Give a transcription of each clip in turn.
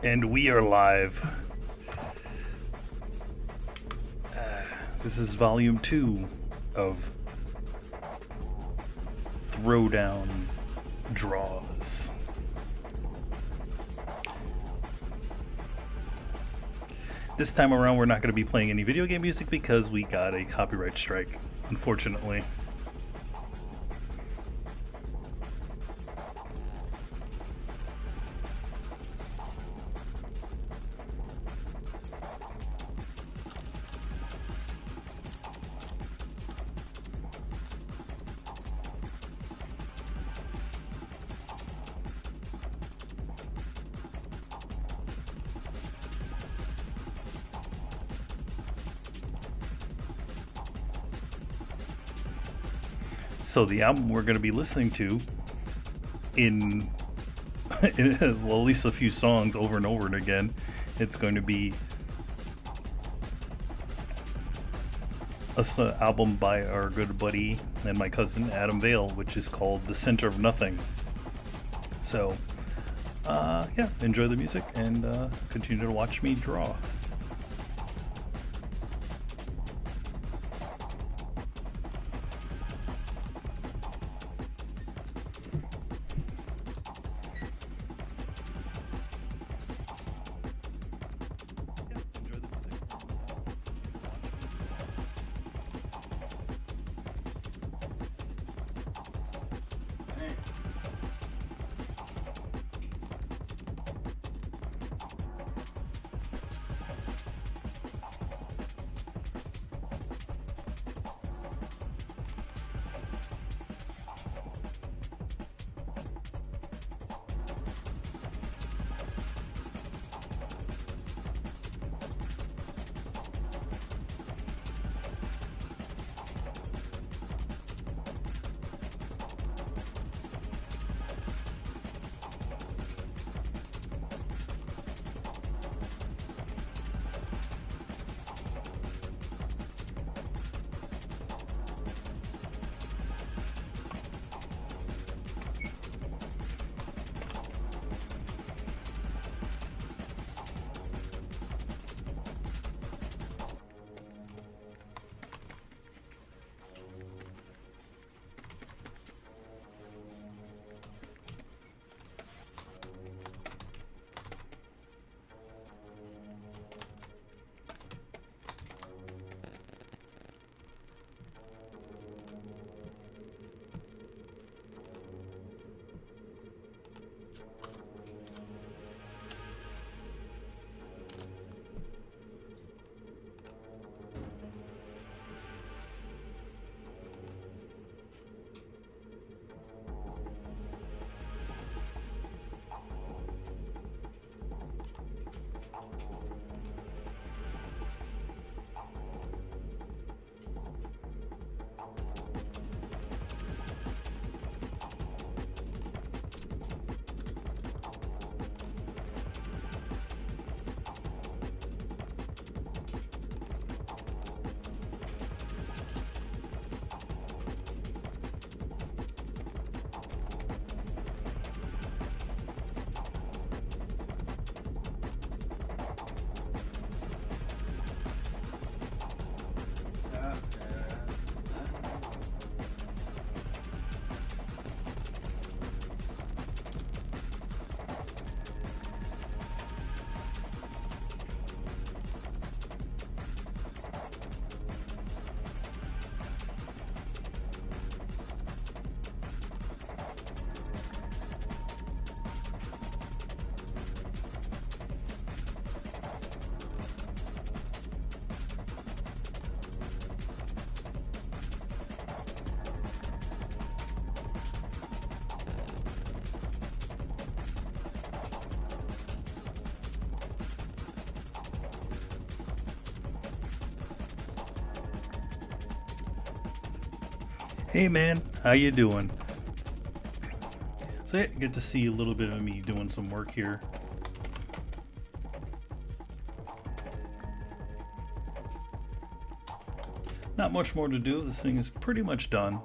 And we are live. This is volume 2 of Throwdown Draws. This time around, we're not going to be playing any video game music because we got a copyright strike, unfortunately. So the album we're going to be listening to in well, at least a few songs over and over and again, it's going to be an album by our good buddy and my cousin Adam Vale, which is called The Center of Nothing. So yeah, enjoy the music and continue to watch me draw. Hey man, how you doing? So yeah, get to see a little bit of me doing some work here. Not much more to do. This thing is pretty much done.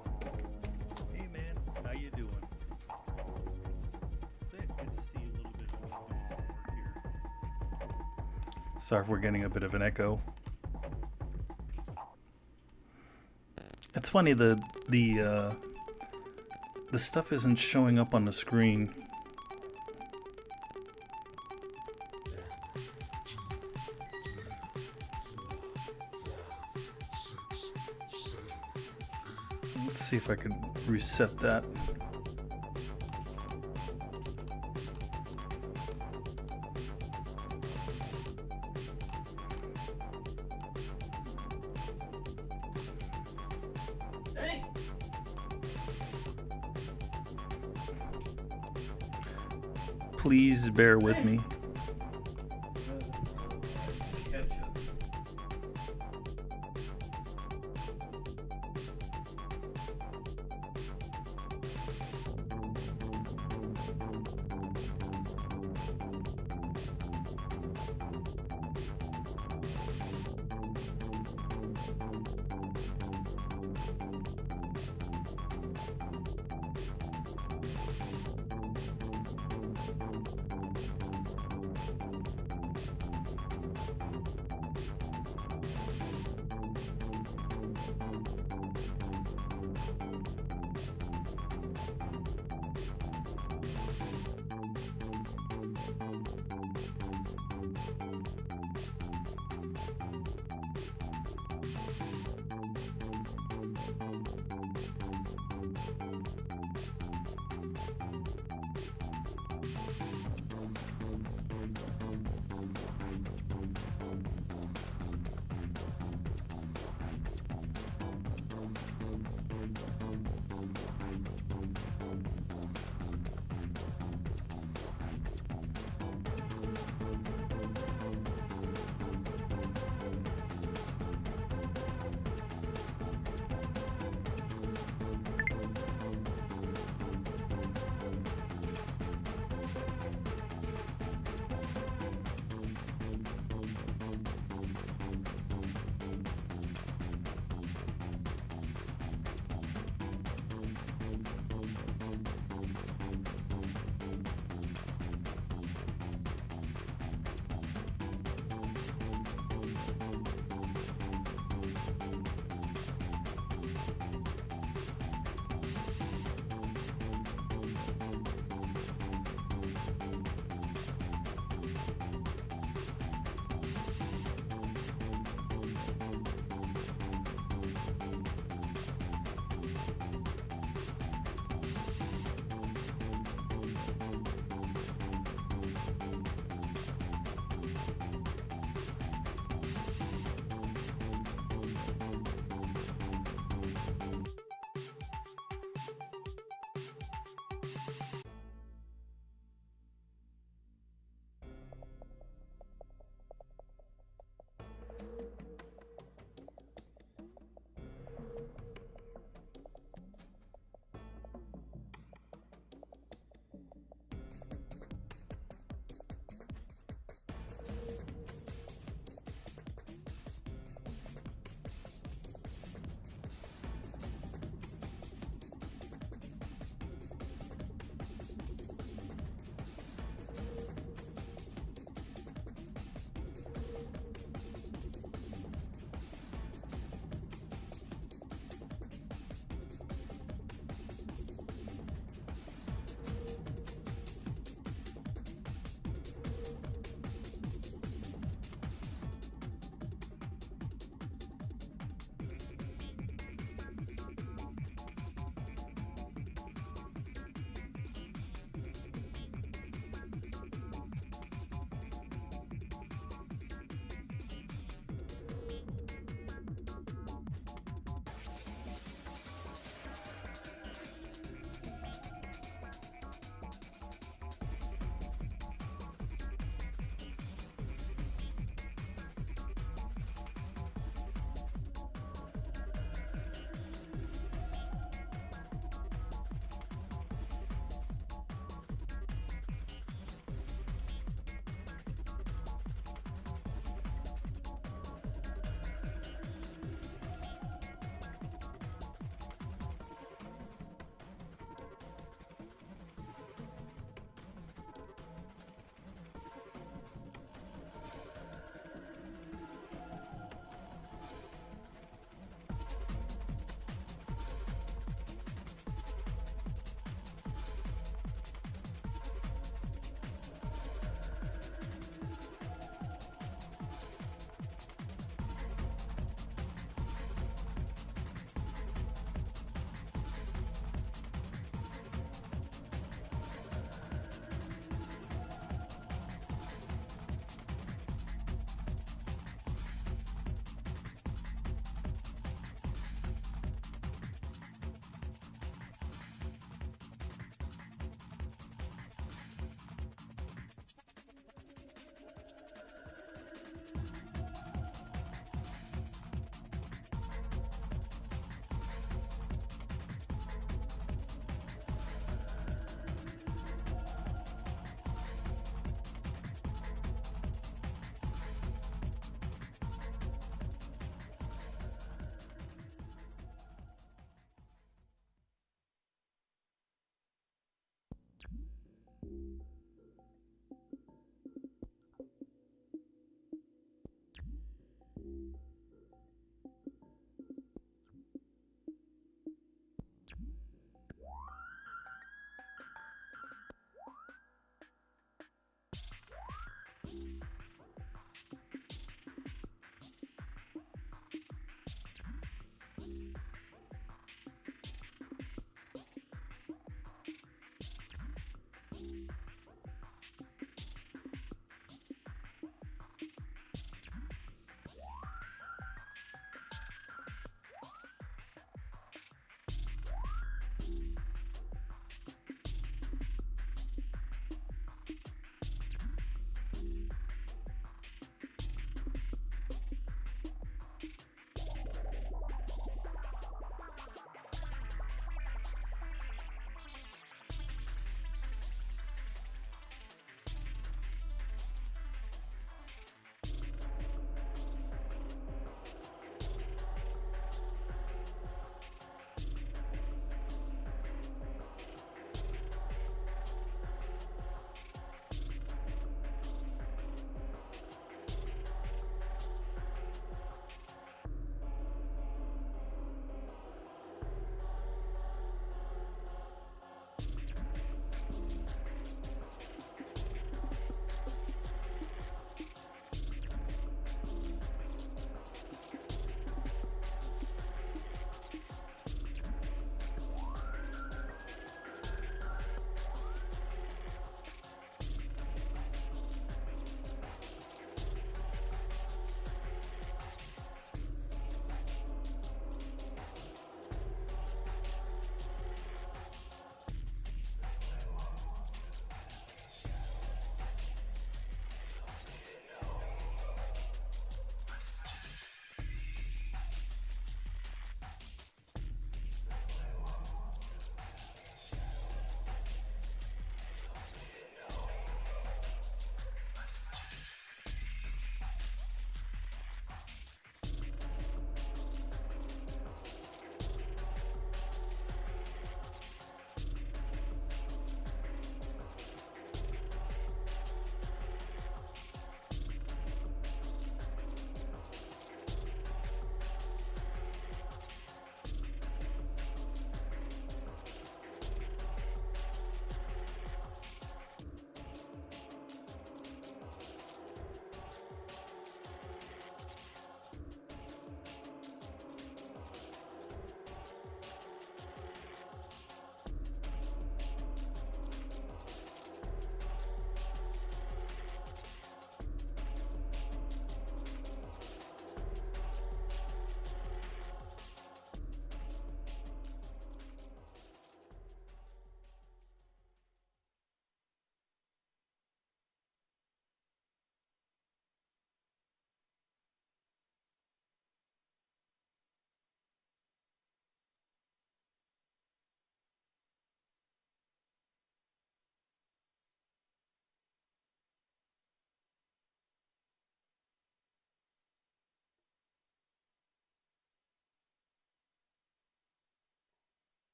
Hey man, how you doing? So yeah, get to see a little bit of me doing some work here. Sorry if we're getting a bit of an echo. It's funny, the stuff isn't showing up on the screen. Let's see if I can reset that. Please bear with me.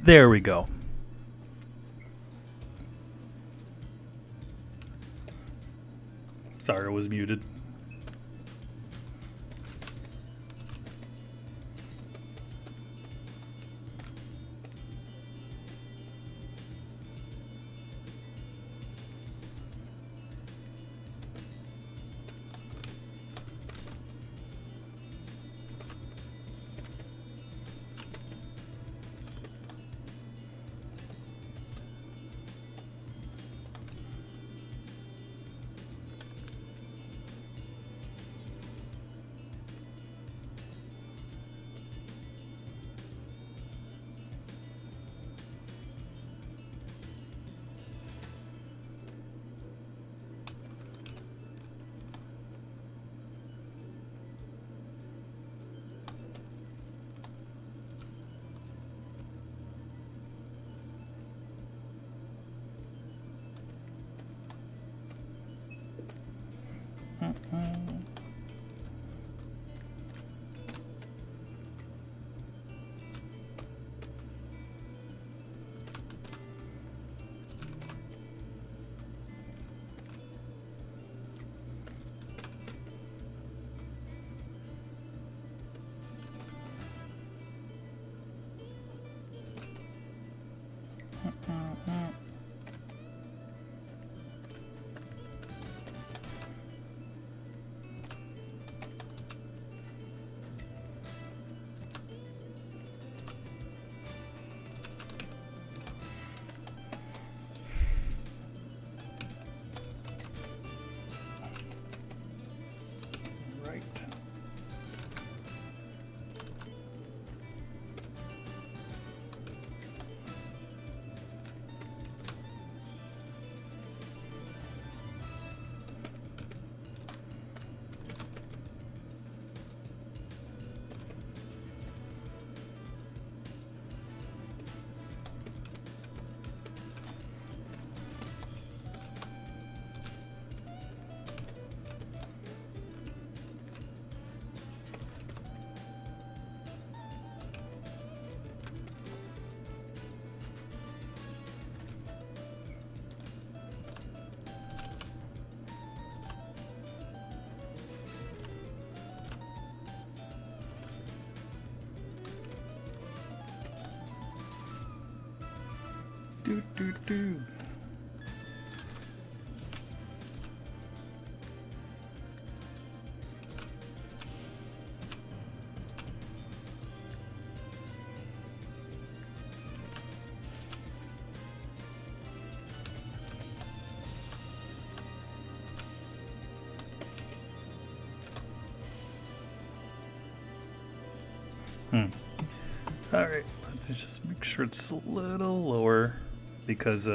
There we go. Sorry, I was muted. Do. All right, let's just make sure it's a little lower because,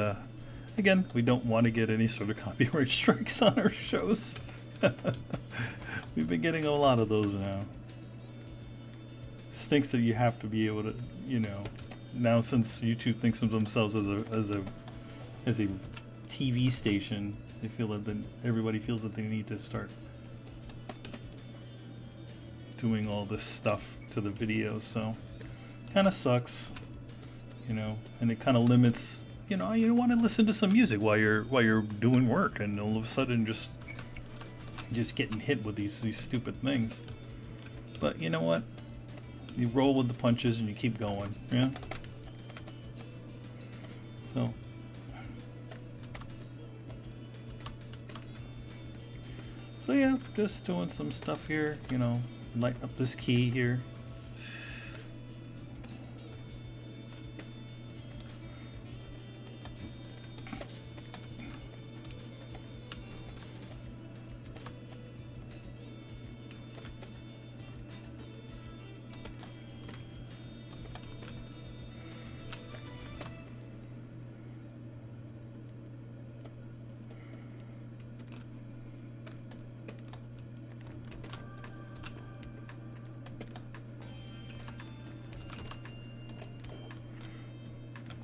again, we don't want to get any sort of copyright strikes on our shows. We've been getting a lot of those now. Stinks that you have to be able to, you know, now since YouTube thinks of themselves as a TV station, they feel that everybody feels that they need to start doing all this stuff to the videos, so kind of sucks, you know, and it kind of limits, you know, you want to listen to some music while you're doing work, and all of a sudden just getting hit with these stupid things. But you know what? You roll with the punches and you keep going, yeah. So yeah, just doing some stuff here, you know, lighten up this key here.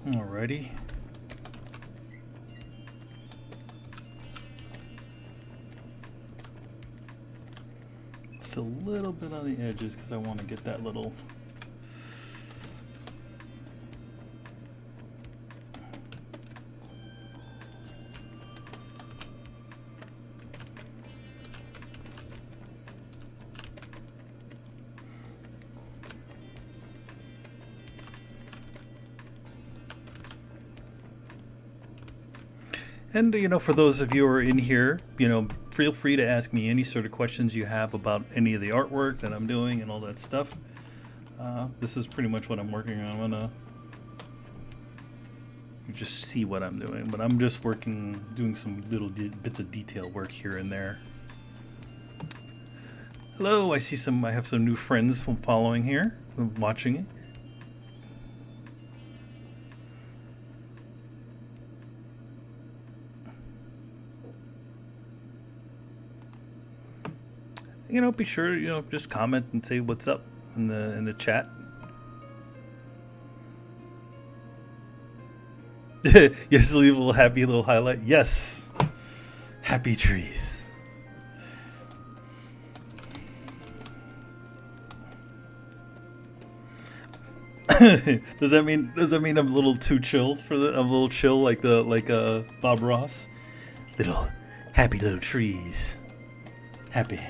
Alrighty. It's a little bit on the edges because I want to get that little And, for those of you who are in here, feel free to ask me any sort of questions you have about any of the artwork that I'm doing and all that stuff. This is pretty much what I'm working on. I'm gonna just see what I'm doing, but I'm just doing some little bits of detail work here and there. Hello, I have some new friends from following here, watching it. Be sure, just comment and say what's up in the chat. Yes, leave a little happy little highlight. Yes, happy trees. Does that mean I'm a little too chill I'm a little chill like Bob Ross? Little happy little trees. Happy.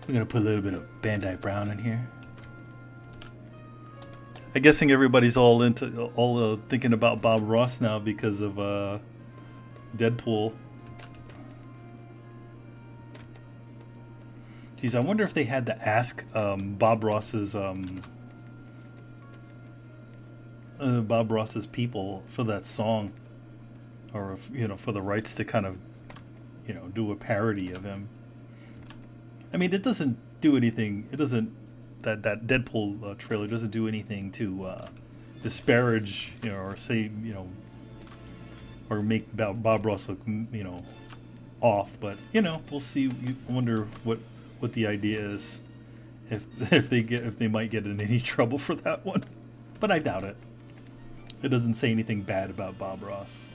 We're gonna put a little bit of Bandai Brown in here. I'm guessing everybody's all thinking about Bob Ross now because of Deadpool. Geez, I wonder if they had to ask Bob Ross's people for that song, or for the rights to kind of do a parody of him. I mean, it doesn't do anything. It doesn't. That Deadpool trailer doesn't do anything to disparage, or say, or make Bob Ross look, off. But we'll see. I wonder what the idea is, if they might get in any trouble for that one. But I doubt it. It doesn't say anything bad about Bob Ross.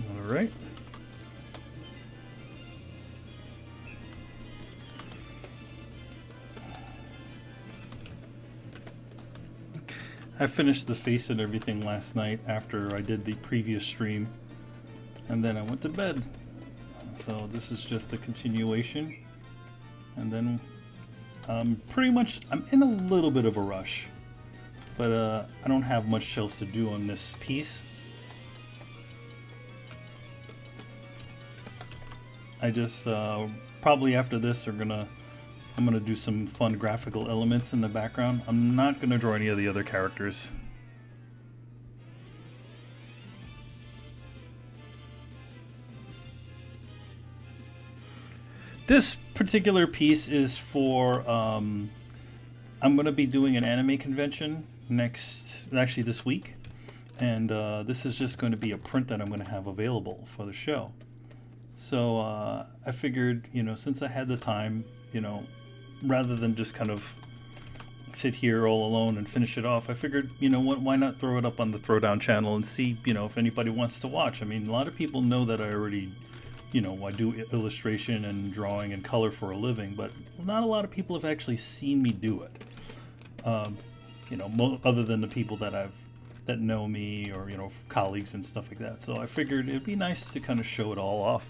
All right. I finished the face and everything last night after I did the previous stream, and then I went to bed. So this is just a continuation, and then pretty much I'm in a little bit of a rush, but I don't have much else to do on this piece. I just probably after this I'm gonna do some fun graphical elements in the background. I'm not gonna draw any of the other characters. This particular piece is for I'm gonna be doing an anime convention actually this week, and this is just going to be a print that I'm going to have available for the show. So I figured, since I had the time, rather than just kind of sit here all alone and finish it off, I figured, why not throw it up on the Throwdown channel and see, if anybody wants to watch. I mean, a lot of people know that I already, I do illustration and drawing and color for a living, but not a lot of people have actually seen me do it. Other than the people that know me, or colleagues and stuff like that. So I figured it'd be nice to kind of show it all off,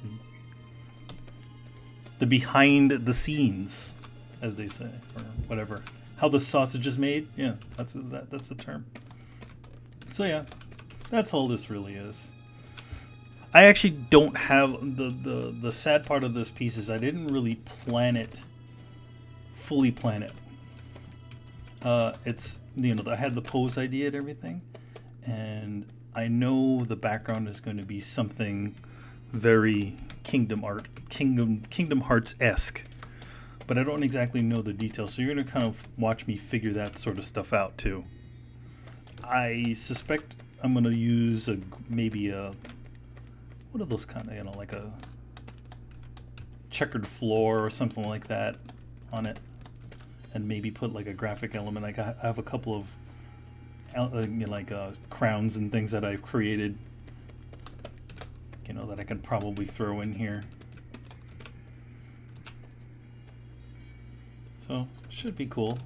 the behind the scenes, as they say, or whatever. How the sausage is made. Yeah, that's the term. So yeah, that's all this really is. I actually don't have the sad part of this piece is I didn't really fully plan it. It's I had the pose idea and everything, and I know the background is going to be something very Kingdom Hearts-esque, but I don't exactly know the details. So you're going to kind of watch me figure that sort of stuff out too. I suspect I'm going to use maybe a, what are those kind of, you know, like a checkered floor or something like that on it, and maybe put like a graphic element. Like I have a couple of you know, like crowns and things that I've created, you know, that I can probably throw in here. So should be cool.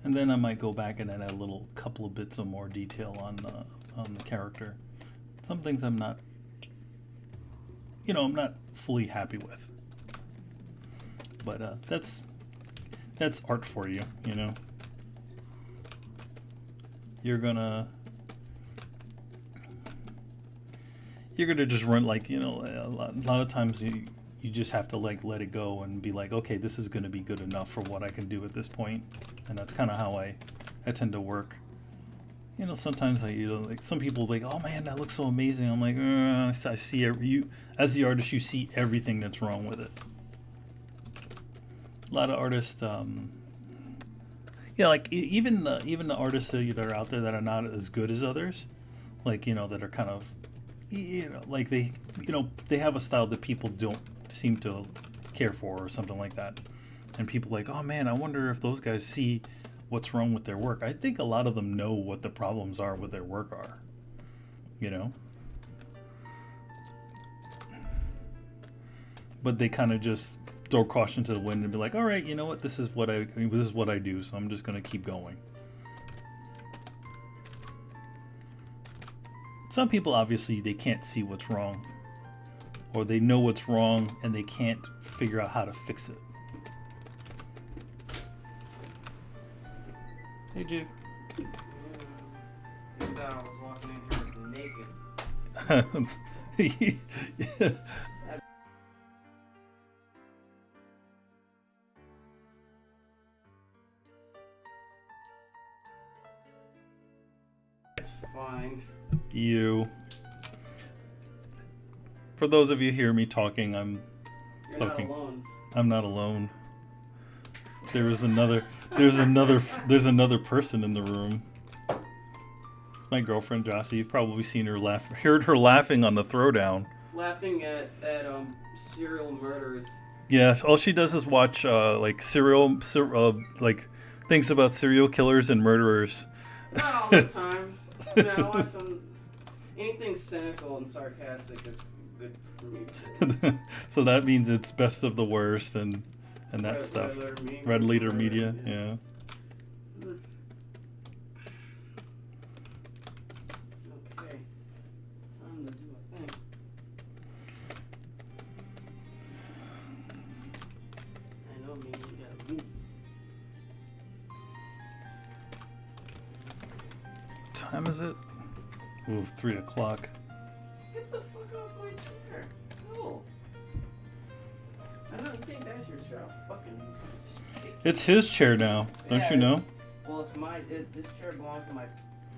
And then I might go back and add a little couple of bits of more detail on the character. Some things I'm not, you know, I'm not fully happy with. But that's art for you, you know. You're gonna just run, like, you know, a lot of times you just have to like let it go and be like, okay, this is gonna be good enough for what I can do at this point. And that's kind of how I tend to work. You know, sometimes like some people like, oh man, that looks so amazing. I'm like, I see you as the artist, you see everything that's wrong with it. A lot of artists, yeah, like even the artists that are out there that are not as good as others, like, you know, that are kind of, you know, like they have a style that people don't seem to care for or something like that, and people like, oh man, I wonder if those guys see what's wrong with their work. I think a lot of them know what the problems are with their work are, you know, but they kind of just throw caution to the wind and be like, all right, you know what, this is what I do, so I'm just going to keep going. Some people, obviously, they can't see what's wrong, or they know what's wrong and they can't figure out how to fix it. Hey, Jude. I thought I was walking in here naked. Yeah. It's fine. You. For those of you who hear me talking, I'm You're talking. not alone. I'm not alone. There's another person in the room. It's my girlfriend Jossie. You've probably seen her heard her laughing on the Throwdown. Laughing at serial murders. Yeah, all she does is watch like like things about serial killers and murderers. Not all the time. I mean, I watch anything cynical and sarcastic is good for me too. So that means it's best of the worst and that stuff. Red Leader Media, yeah. Okay. Time to do a thing. I know me, you gotta move. What time is it? Ooh, 3 o'clock. Get the fuck off my chair. No. I know, you think that's your chair. I'll fucking stick. It's his chair now, don't Yeah, you know? Well, it's this chair belongs to my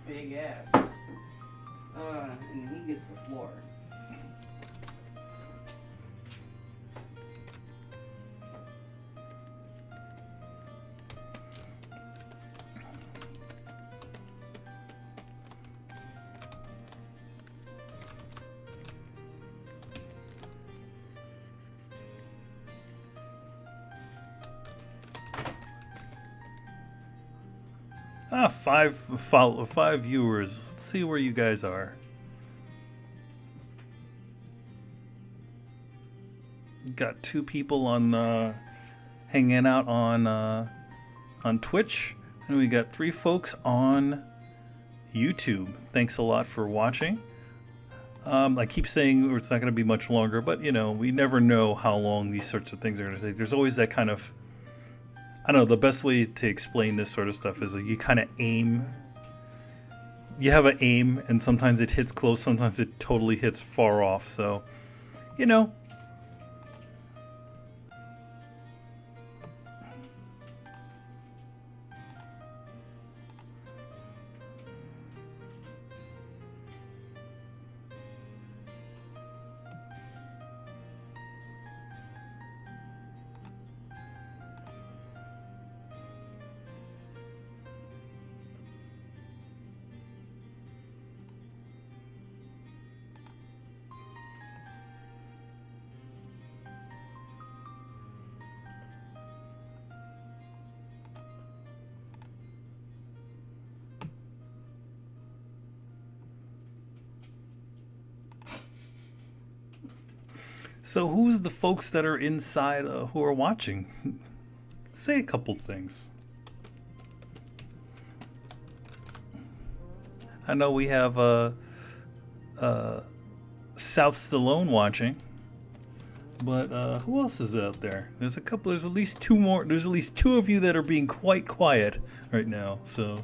big ass. And he gets the floor. Ah, five viewers. Let's see where you guys are. Got 2 people on hanging out on Twitch, and we got 3 folks on YouTube. Thanks a lot for watching. I keep saying it's not going to be much longer, but you know, we never know how long these sorts of things are going to take. There's always that kind of, I don't know, the best way to explain this sort of stuff is like you kind of aim. You have an aim, and sometimes it hits close, sometimes it totally hits far off. So, you know. So who's the folks that are inside who are watching? Say a couple things. I know we have South Stallone watching, but who else is out there? There's a couple. There's at least two more. There's at least two of you that are being quite quiet right now. So,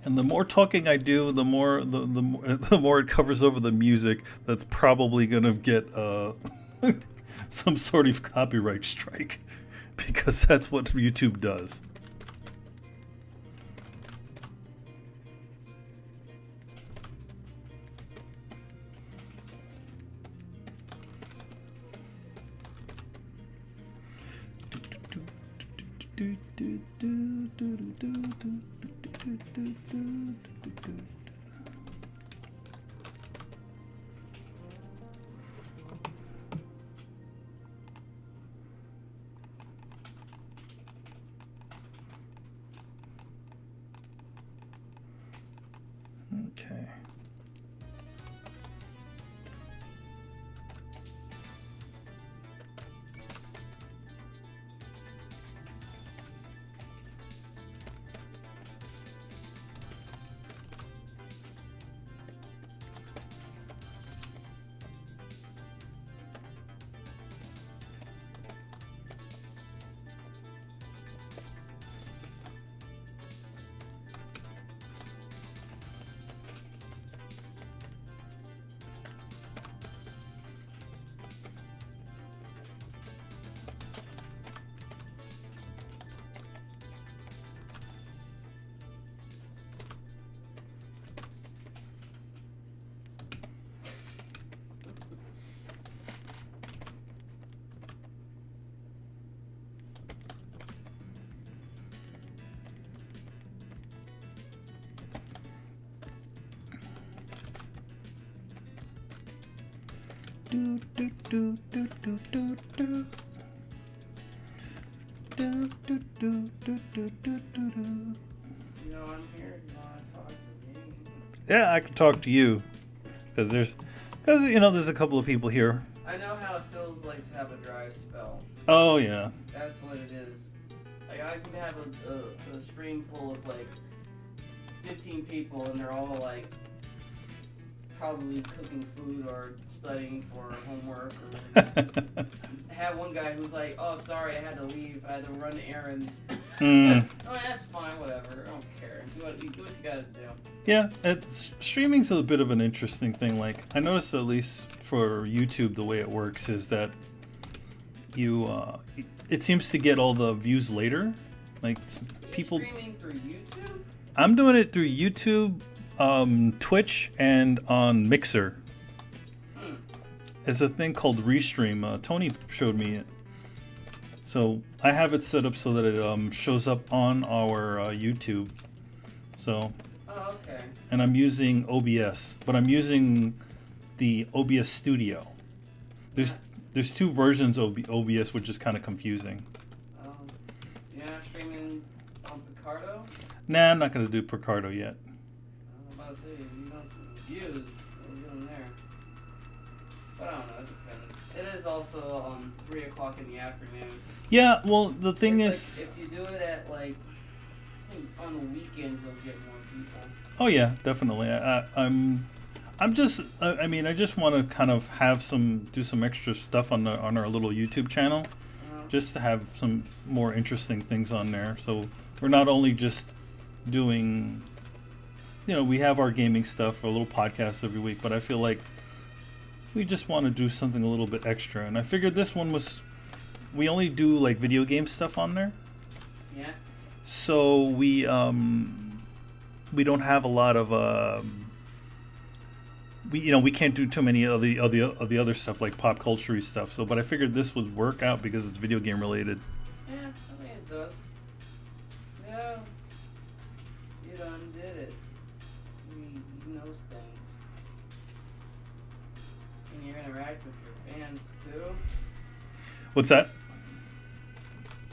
and the more talking I do, the more the more it covers over the music. That's probably gonna get some sort of copyright strike, because that's what YouTube does. Okay. Do, do, do, do, do, do, do. Do, do, do, do, do, do, do. You know, I'm here. You want to talk to me? Yeah, I can talk to you, because there's a couple of people here. I know how it feels like to have a dry spell. Oh yeah. That's what it is. Like, I can have a stream full of like 15 people, and they're all like probably cooking food or studying for homework, or have one guy who's like, "Oh, sorry, I had to leave. I had to run errands." Oh, that's fine. Whatever. I don't care. Do what you gotta do. Yeah, streaming's a bit of an interesting thing. Like, I noticed, at least for YouTube, the way it works is that it seems to get all the views later. Like, people. You're streaming through YouTube? I'm doing it through YouTube, Twitch, and on Mixer. There's a thing called Restream. Tony showed me it. So I have it set up so that it shows up on our YouTube. So. Oh, okay. And I'm using OBS, but I'm using the OBS Studio. There's two versions of OBS, which is kind of confusing. You're not streaming on Picardo? Nah, I'm not gonna do Picardo yet. I was about to say, you know, some views. What are you doing there? But I don't know, it depends. It is also 3 o'clock in the afternoon. Yeah, well, the thing is, like, if you do it at like, I think on the weekends, you'll get more people. oh yeah, definitely. I mean, I just want to kind of do some extra stuff on our little YouTube channel, just to have some more interesting things on there. So we're not only just doing, we have our gaming stuff, a little podcast every week, but I feel like we just want to do something a little bit extra. And I figured this one we only do like video game stuff on there. Yeah. So we don't have a lot of we can't do too many of the other stuff like pop culture stuff. So, but I figured this would work out because it's video game related. Yeah, I think it does. Yeah, you done did it. You knows things. And you interact with your fans too. What's that,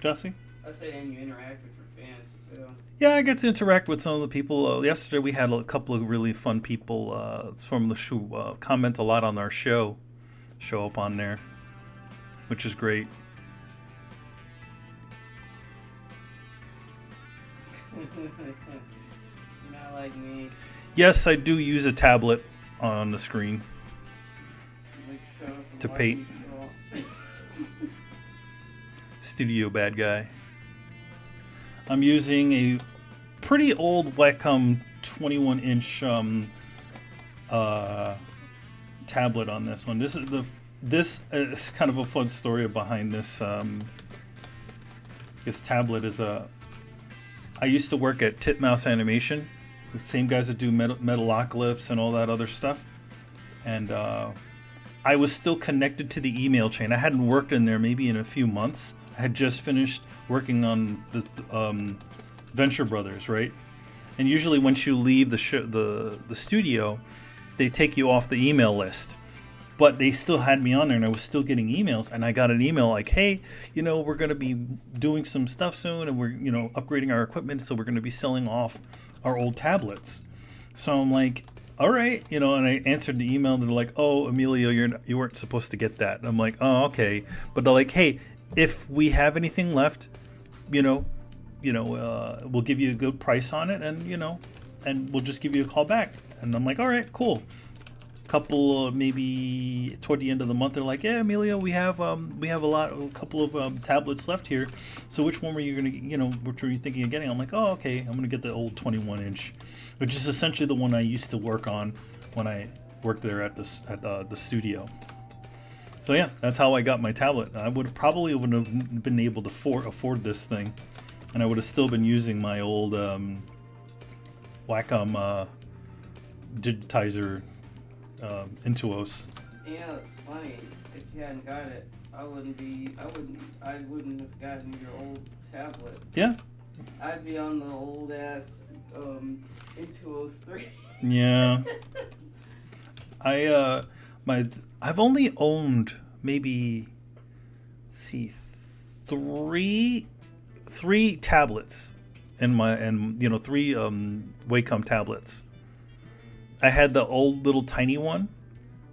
Jossie? I say, and you interact with your fans too. Yeah, I get to interact with some of the people. Yesterday we had a couple of really fun people from the show comment a lot on our show up on there, which is great. Not like me. Yes, I do use a tablet on the screen to paint. Studio bad guy. I'm using a pretty old Wacom 21-inch tablet on this one. This is kind of a fun story behind this. This tablet is I used to work at Titmouse Animation, the same guys that do Metalocalypse and all that other stuff, and I was still connected to the email chain. I hadn't worked in there maybe in a few months. I had just finished working on the Venture Brothers, right? And usually once you leave the studio, they take you off the email list. But they still had me on there, and I was still getting emails. And I got an email like, hey, we're going to be doing some stuff soon, and we're, upgrading our equipment, so we're going to be selling off our old tablets. So I'm like, all right, and I answered the email, and they're like, oh, Emilio, you weren't supposed to get that. And I'm like, oh, okay. But they're like, hey, if we have anything left, we'll give you a good price on it, and we'll just give you a call back. And I'm like, all right, cool. Couple maybe toward the end of the month, they're like, yeah, Emilio, we have a couple of tablets left here. So which one were you gonna, which were you thinking of getting? I'm like, oh, okay, I'm gonna get the old 21-inch, which is essentially the one I used to work on when I worked there at the studio. So yeah, that's how I got my tablet. I wouldn't have been able to afford this thing, and I would have still been using my old Wacom digitizer Intuos. Yeah, it's funny. If you hadn't got it, I wouldn't have gotten your old tablet. Yeah. I'd be on the old ass Intuos 3. Yeah. I've only owned maybe three tablets three Wacom tablets. I had the old little tiny one,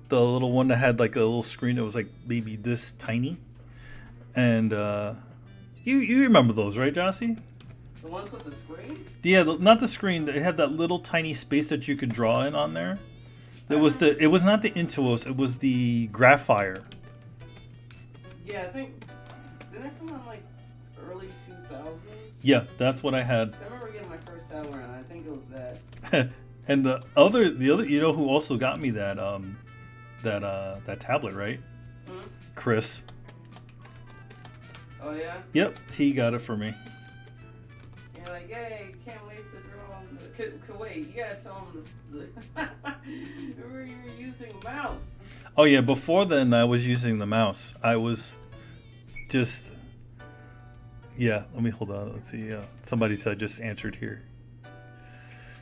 the little one that had like a little screen that was like maybe this tiny, and you remember those, right, Jossie? The ones with the screen? Yeah, not the screen. It had that little tiny space that you could draw in on there. It was not the Intuos. It was the Graphire. Yeah, I think didn't that come out like early 2000s? Yeah, that's what I had. I remember getting my first tablet, and I think it was that. And the other, who also got me that that tablet, right? Hmm? Chris. Oh yeah. Yep, he got it for me. You're like, yay! Can't wait to draw on the. Wait, you gotta tell him you were using a mouse. Oh yeah, before then I was using the mouse. I was just. Yeah, let me hold on. Let's see. Somebody said just answered here.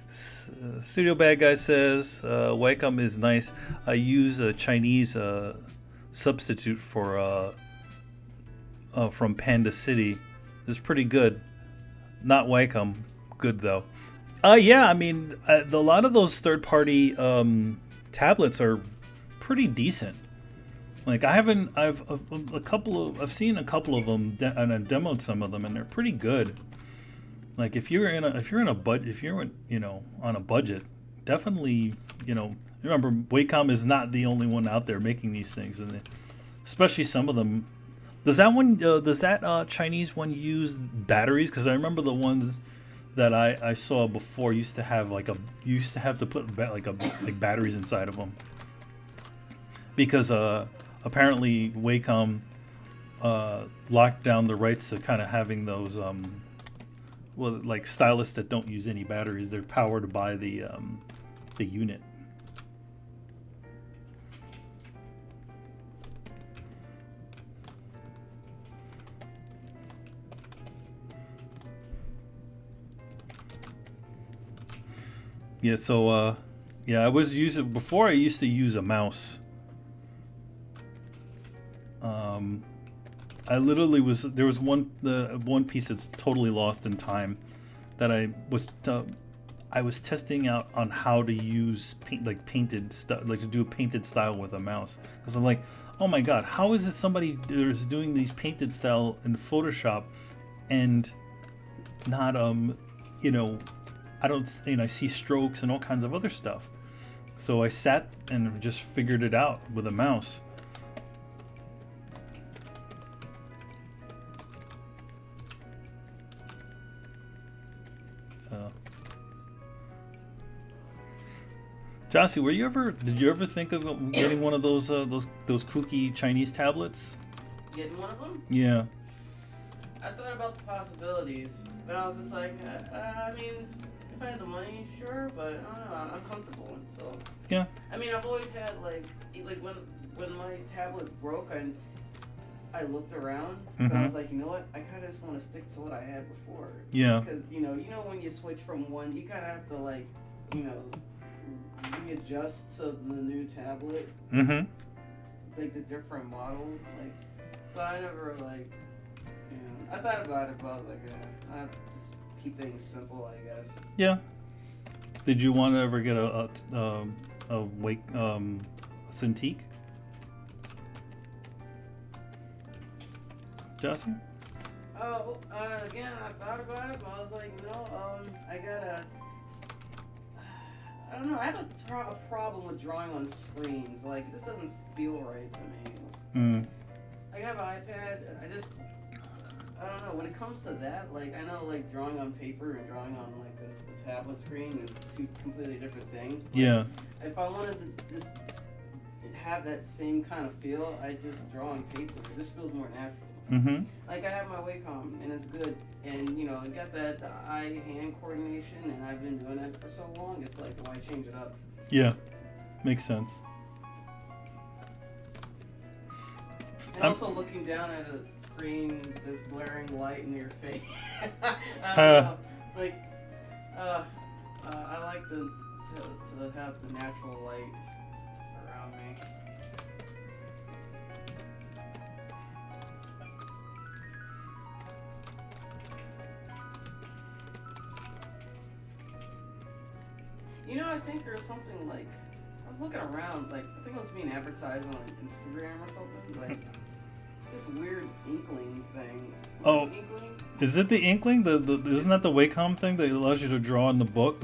Studio Bad Guy says Wacom is nice. I use a Chinese substitute for from Panda City. It's pretty good. Not Wacom, good though. Yeah, I mean a lot of those third-party tablets are pretty decent. Like I've seen a couple of them and I demoed some of them, and they're pretty good. Like if you're on a budget, definitely, remember Wacom is not the only one out there making these things, and especially some of them. Does that Chinese one use batteries? Because I remember the ones that I saw before used to have to put batteries inside of them, because apparently Wacom locked down the rights to kind of having those like stylus that don't use any batteries. They're powered by the unit. Yeah, so I used to use a mouse. I literally was. There was one piece that's totally lost in time that I was testing out on how to use painted stuff, like to do a painted style with a mouse. Because I'm like, oh my god, how is it somebody is doing these painted style in Photoshop and not you know, I don't, you know, I see strokes and all kinds of other stuff. So I sat and just figured it out with a mouse. So, Jossie, did you ever think of getting one of those kooky Chinese tablets? Getting one of them? Yeah. I thought about the possibilities, but I was just like, I mean, if I had the money, sure, but I don't know, I'm comfortable, so. Yeah. I mean, I've always had, like when my tablet broke, I looked around, but I was like, you know what, I kind of just want to stick to what I had before. Yeah. Because, you know when you switch from one, you kind of have to, like, you know, readjust to the new tablet. Mm-hmm. Like, the different models, like, so I never, like, you know, I thought about it, but I was like, I have to just keep things simple, I guess. Yeah. Did you want to ever get a Cintiq? Jossie? Oh, again, I thought about it, but I was like, no, I don't know, I have a problem with drawing on screens. Like, this doesn't feel right to me. I have an iPad, I don't know, when it comes to that, like, I know, like, drawing on paper and drawing on, like, a tablet screen is two completely different things. But Yeah. if I wanted to just have that same kind of feel, I just draw on paper. It just feels more natural. Mm-hmm. Like, I have my Wacom, and it's good. And, you know, it got that eye-hand coordination, and I've been doing that for so long, it's like, why change it up? Yeah. Makes sense. And also looking down at a screen that's blaring light in your face. I don't know. Like, I like to have the natural light around me. You know, I think there's something like, I was looking around, like, I think it was being advertised on Instagram or something, like, this weird Inkling thing. Oh, Inkling? Is it the Inkling? Isn't that the Wacom thing that allows you to draw in the book?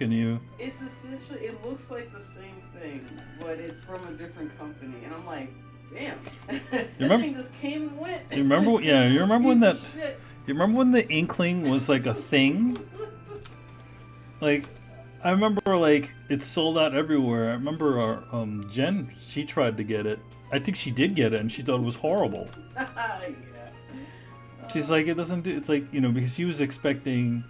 And you... It's essentially, it looks like the same thing, but it's from a different company, and I'm like, damn, that thing just came and went. You remember? Yeah, you remember when that? You remember when the Inkling was like a thing? Like, I remember, like, it sold out everywhere. I remember our Jen, she tried to get it. I think she did get it, and she thought it was horrible. Yeah. She's like, it doesn't do. It's like, you know, because she was expecting.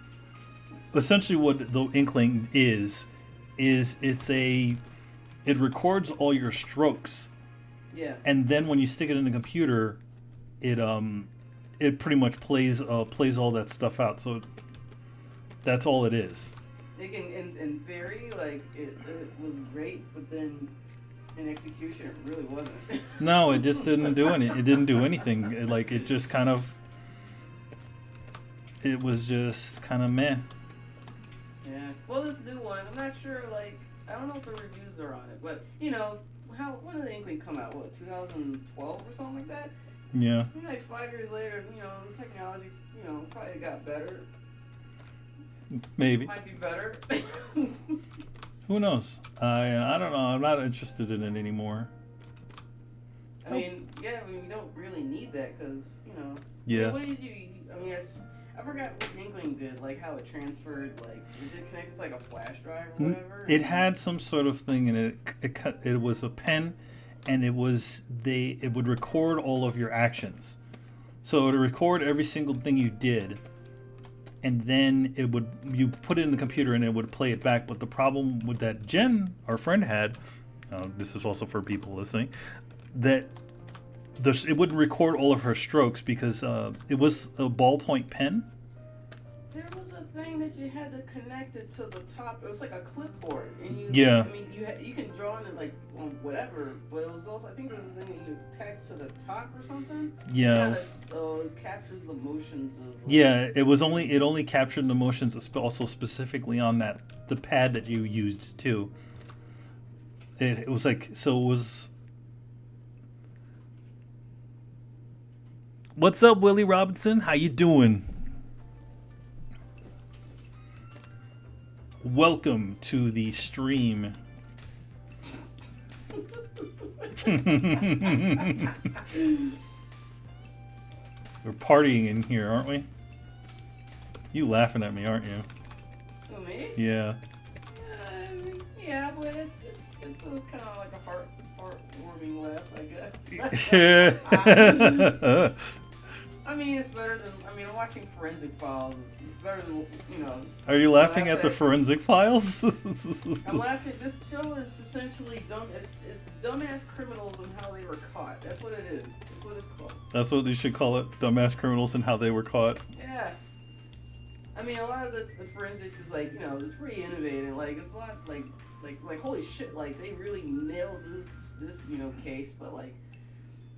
Essentially, what the Inkling is it records all your strokes. Yeah. And then when you stick it in the computer, it pretty much plays all that stuff out. So that's all it is. It can, in theory, like, it was great, but then in execution, it really wasn't. No, it just didn't do any. It didn't do anything. It just kind of. It was just kind of meh. Yeah. Well, this new one, I'm not sure. Like, I don't know if the reviews are on it, but you know, when did the Inkling come out? What, 2012 or something like that? Yeah. Maybe like 5 years later, you know, technology, you know, probably got better. Maybe. Might be better. Who knows? I don't know. I'm not interested in it anymore. I mean, yeah, we don't really need that because, you know. Yeah. What did you? I mean, I forgot what Inkling did. Like how it transferred. Like, was it connected to like a flash drive or whatever? It had some sort of thing in it. It was a pen, and it would record all of your actions. So it would record every single thing you did. And then you put it in the computer and it would play it back. But the problem with that Jen, our friend, had, this is also for people listening, that it wouldn't record all of her strokes because it was a ballpoint pen. There was a thing that you had to connect it to the top. It was like a clipboard, and you. Yeah. I mean, you can draw on it like on whatever, but it was also, I think there was a thing that you attached to the top or something. Yeah. It captures the motions of. Yeah, it only captured the motions also specifically on the pad that you used too. It was like, so it was. What's up, Willie Robinson? How you doing? Welcome to the stream. We're partying in here, aren't we? You laughing at me, aren't you? Who, me? Yeah. Yeah, but it's kind of like a heartwarming laugh, I guess. I mean, it's better than. I mean, I'm watching Forensic Files. It's better than, you know. Are you laughing at the Forensic Files? I'm laughing. This show is essentially dumb. It's dumbass criminals and how they were caught. That's what it is. That's what it's called. That's what you should call it. Dumbass criminals and how they were caught. Yeah. I mean, a lot of the forensics is like, you know, it's pretty innovative. Like, it's a lot like holy shit, like they really nailed this you know case, but like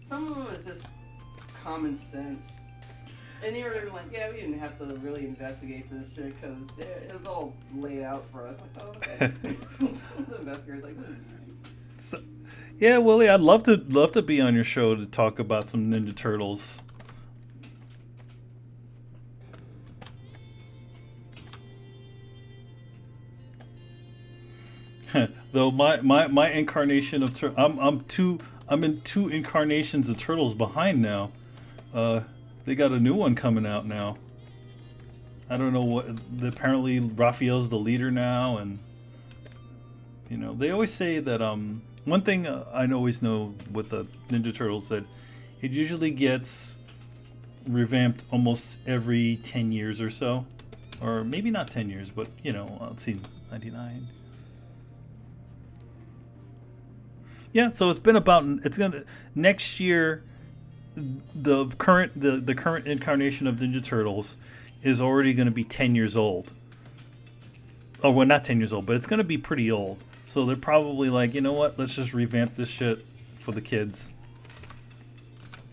some of them is just common sense. And they were like, yeah, we didn't have to really investigate this shit because it was all laid out for us. Like, oh, okay. The investigators like, this is easy. So, yeah, Willie, I'd love to be on your show to talk about some Ninja Turtles. Though my incarnation of I'm in two incarnations of Turtles behind now. They got a new one coming out now. I don't know what. Apparently, Raphael's the leader now, and you know they always say that. One thing I always know with the Ninja Turtles that it usually gets revamped almost every 10 years or so, or maybe not 10 years, but you know, let's see, 99. Yeah, so it's been about. It's gonna next year. The current incarnation of Ninja Turtles is already going to be 10 years old. Oh, well, not 10 years old, but it's going to be pretty old. So they're probably like, you know what? Let's just revamp this shit for the kids.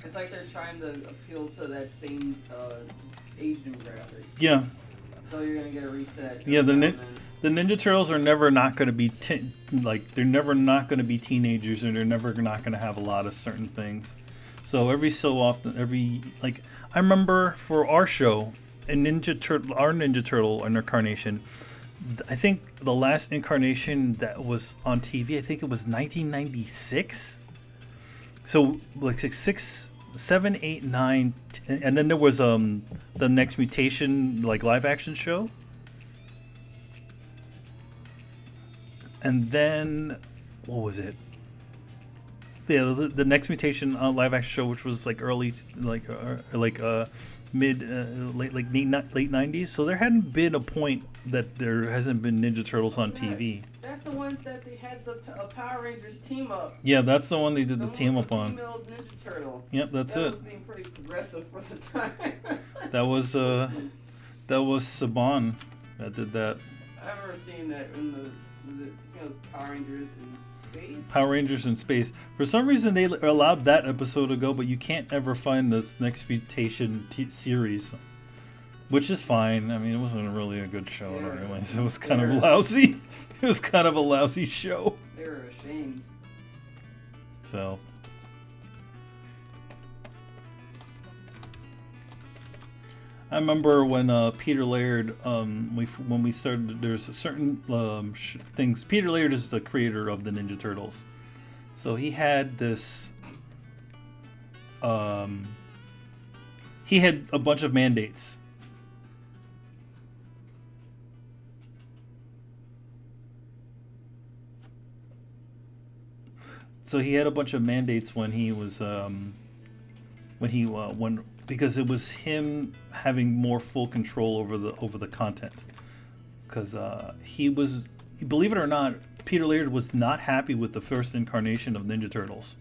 It's like they're trying to appeal to that same age demographic. Yeah. So you're gonna get a reset. Yeah, the Ninja Turtles are never not going to be they're never not going to be teenagers, and they're never not going to have a lot of certain things. So every so often, I remember for our show, our Ninja Turtle incarnation, I think the last incarnation that was on TV, I think it was 1996. So like 6, 7, 8, 9, and then there was the Next Mutation live action show, and then what was it? Yeah, the Next Mutation live action show, which was early, late 90s. So there hadn't been a point that there hasn't been Ninja Turtles on TV. That's the one that they had the Power Rangers team up. Yeah, that's the one they did the team up on. Female Ninja Turtle. Yep, that's it. That was being pretty progressive for the time. that was Saban that did that. I remember seeing that in the Power Rangers in Space? Power Rangers in Space. For some reason, they allowed that episode to go, but you can't ever find this Next Mutation series, which is fine. I mean, it wasn't really a good show, anyways. It was kind of lousy. It was kind of a lousy show. They were ashamed. So. I remember when Peter Laird, when we started, there's a certain things. Peter Laird is the creator of the Ninja Turtles, so he had this. He had a bunch of mandates. So he had a bunch of mandates when he was because it was him having more full control over the content, because he was, believe it or not, Peter Laird was not happy with the first incarnation of Ninja Turtles.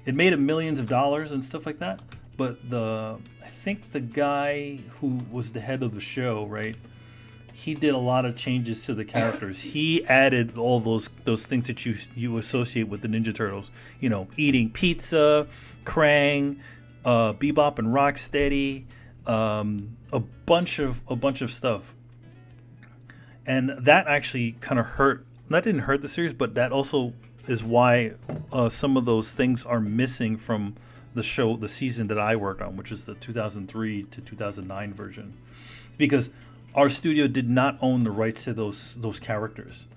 It made him millions of dollars and stuff like that, but I think the guy who was the head of the show, right, he did a lot of changes to the characters. He added all those things that you associate with the Ninja Turtles. You know, eating pizza, Krang, Bebop and Rocksteady, a bunch of stuff. And that actually kind of hurt. That didn't hurt the series, but that also is why some of those things are missing from the show, the season that I worked on, which is the 2003 to 2009 version, because our studio did not own the rights to those characters.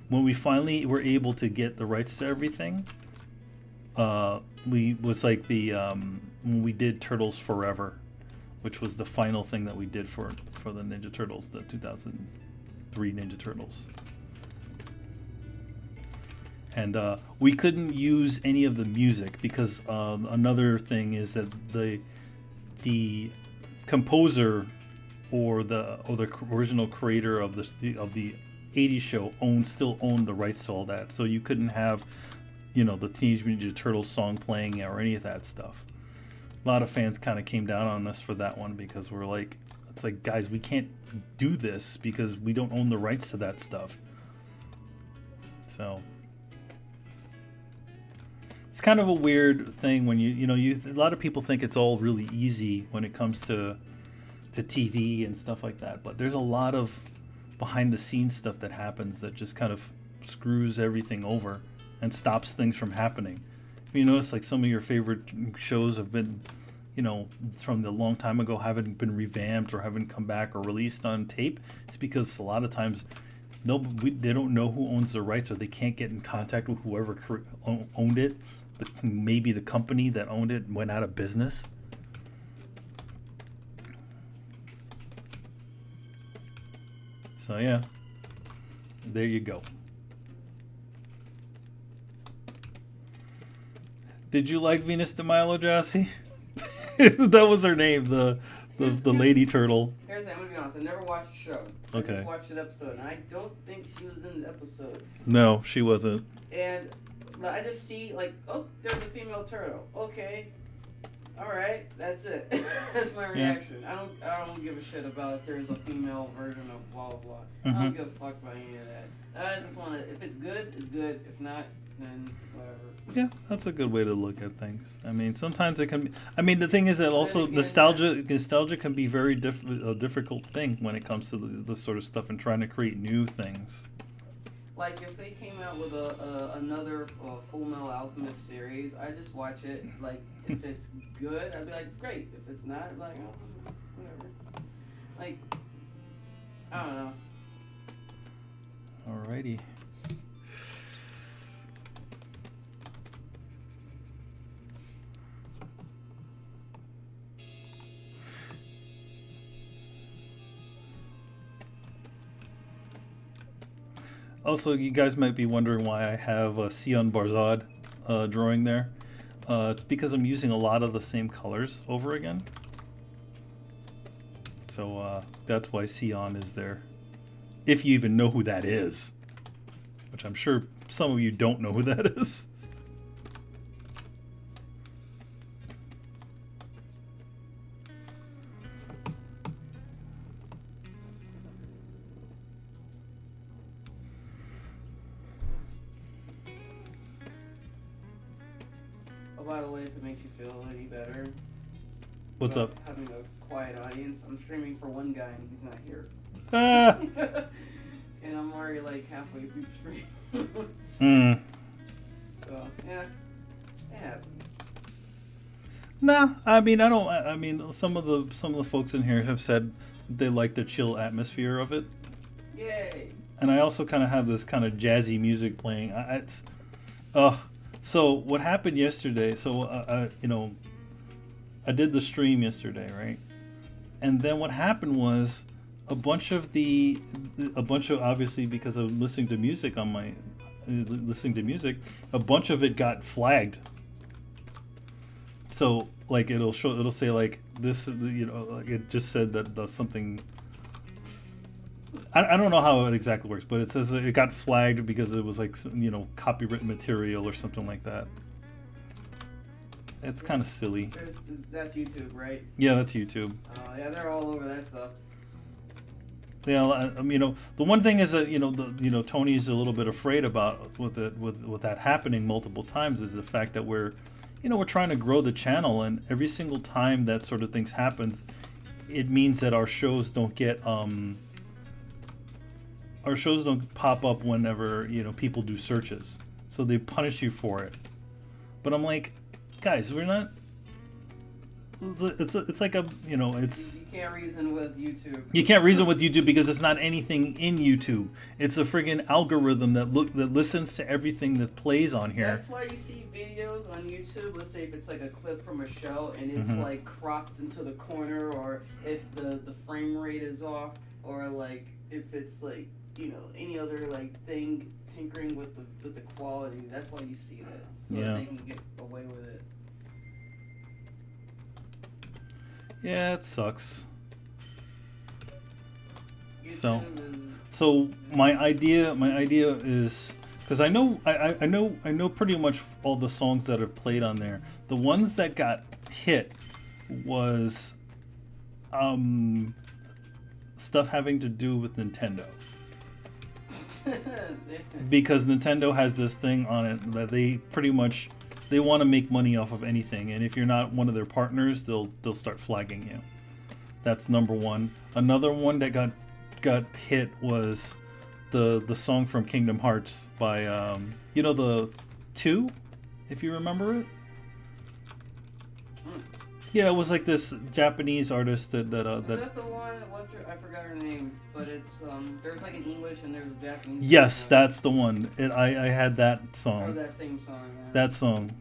When we finally were able to get the rights to everything, we was like when we did Turtles Forever, which was the final thing that we did for the Ninja Turtles, the 2003 Ninja Turtles. And we couldn't use any of the music because another thing is that the composer or the original creator of the 80s show still owned the rights to all that. So you couldn't have, you know, the Teenage Mutant Ninja Turtles song playing or any of that stuff. A lot of fans kind of came down on us for that one because we're like, it's like, guys, we can't do this because we don't own the rights to that stuff. So it's kind of a weird thing when a lot of people think it's all really easy when it comes to TV and stuff like that, but there's a lot of behind the scenes stuff that happens that just kind of screws everything over and stops things from happening. If you notice, like, some of your favorite shows have been, you know, from the long time ago, haven't been revamped or haven't come back or released on tape. It's because a lot of times they don't know who owns the rights, or they can't get in contact with whoever owned it. Maybe the company that owned it went out of business. So yeah, there you go. Did you like Venus de Milo, Jossie? That was her name, the lady turtle. I'm gonna be honest, I never watched the show. Okay. I just watched an episode, and I don't think she was in the episode. No, she wasn't. And I just see, like, oh, there's a female turtle. Okay. Alright, that's it. That's my reaction. Yeah. I don't give a shit about if there's a female version of blah blah blah. Mm-hmm. I don't give a fuck about any of that. I just wanna, if it's good, it's good. If not, then whatever. Yeah, that's a good way to look at things. I mean, sometimes it can be. I mean, the thing is that also nostalgia can be very a difficult thing when it comes to this sort of stuff and trying to create new things. Like, if they came out with another Full Metal Alchemist series, I just watch it. Like, if it's good, I'd be like, it's great. If it's not, I'd be like, oh, whatever. Like, I don't know. Alrighty. Also, you guys might be wondering why I have a Sion Barzad drawing there. It's because I'm using a lot of the same colors over again. So that's why Sion is there. If you even know who that is. Which I'm sure some of you don't know who that is. By the way, if it makes you feel any better. What's up? Having a quiet audience. I'm streaming for one guy and he's not here. Ah! And I'm already like halfway through the stream. So, yeah. It happens. Nah, I mean, I don't. I mean, some of the folks in here have said they like the chill atmosphere of it. Yay! And I also kind of have this kind of jazzy music playing. So what happened yesterday? So I did the stream yesterday, right? And then what happened was a bunch of obviously, because of listening to music a bunch of it got flagged. So like it'll say like this, like it just said that something. I don't know how it exactly works, but it says it got flagged because it was like, copyright material or something like that. It's kind of silly. That's YouTube, right? Yeah, that's YouTube. Yeah, they're all over that stuff. Yeah, the one thing is that Tony's a little bit afraid about with that happening multiple times is the fact that we're trying to grow the channel, and every single time that sort of things happens, it means that our shows don't pop up whenever people do searches, so they punish you for it. But I'm like, guys, we're not. It's like it's. You can't reason with YouTube. You can't reason with YouTube because it's not anything in YouTube. It's a friggin' algorithm that listens to everything that plays on here. That's why you see videos on YouTube. Let's say if it's like a clip from a show and it's like cropped into the corner, or if the frame rate is off, or like if it's like any other like thing tinkering with the quality. That's why you see that, so that they can get away with it. Yeah, it sucks. YouTube So my idea is, because I know pretty much all the songs that have played on there. The ones that got hit was stuff having to do with Nintendo. Because Nintendo has this thing on it that they want to make money off of anything, and if you're not one of their partners, they'll start flagging you. That's number one. Another one that got hit was the song from Kingdom Hearts by the 2, if you remember it. Yeah, it was like this Japanese artist that is that the one? I forgot her name, but it's there's like an English and there's a Japanese. Yes, that's the one. I had that song. Oh, that same song. Yeah. That song.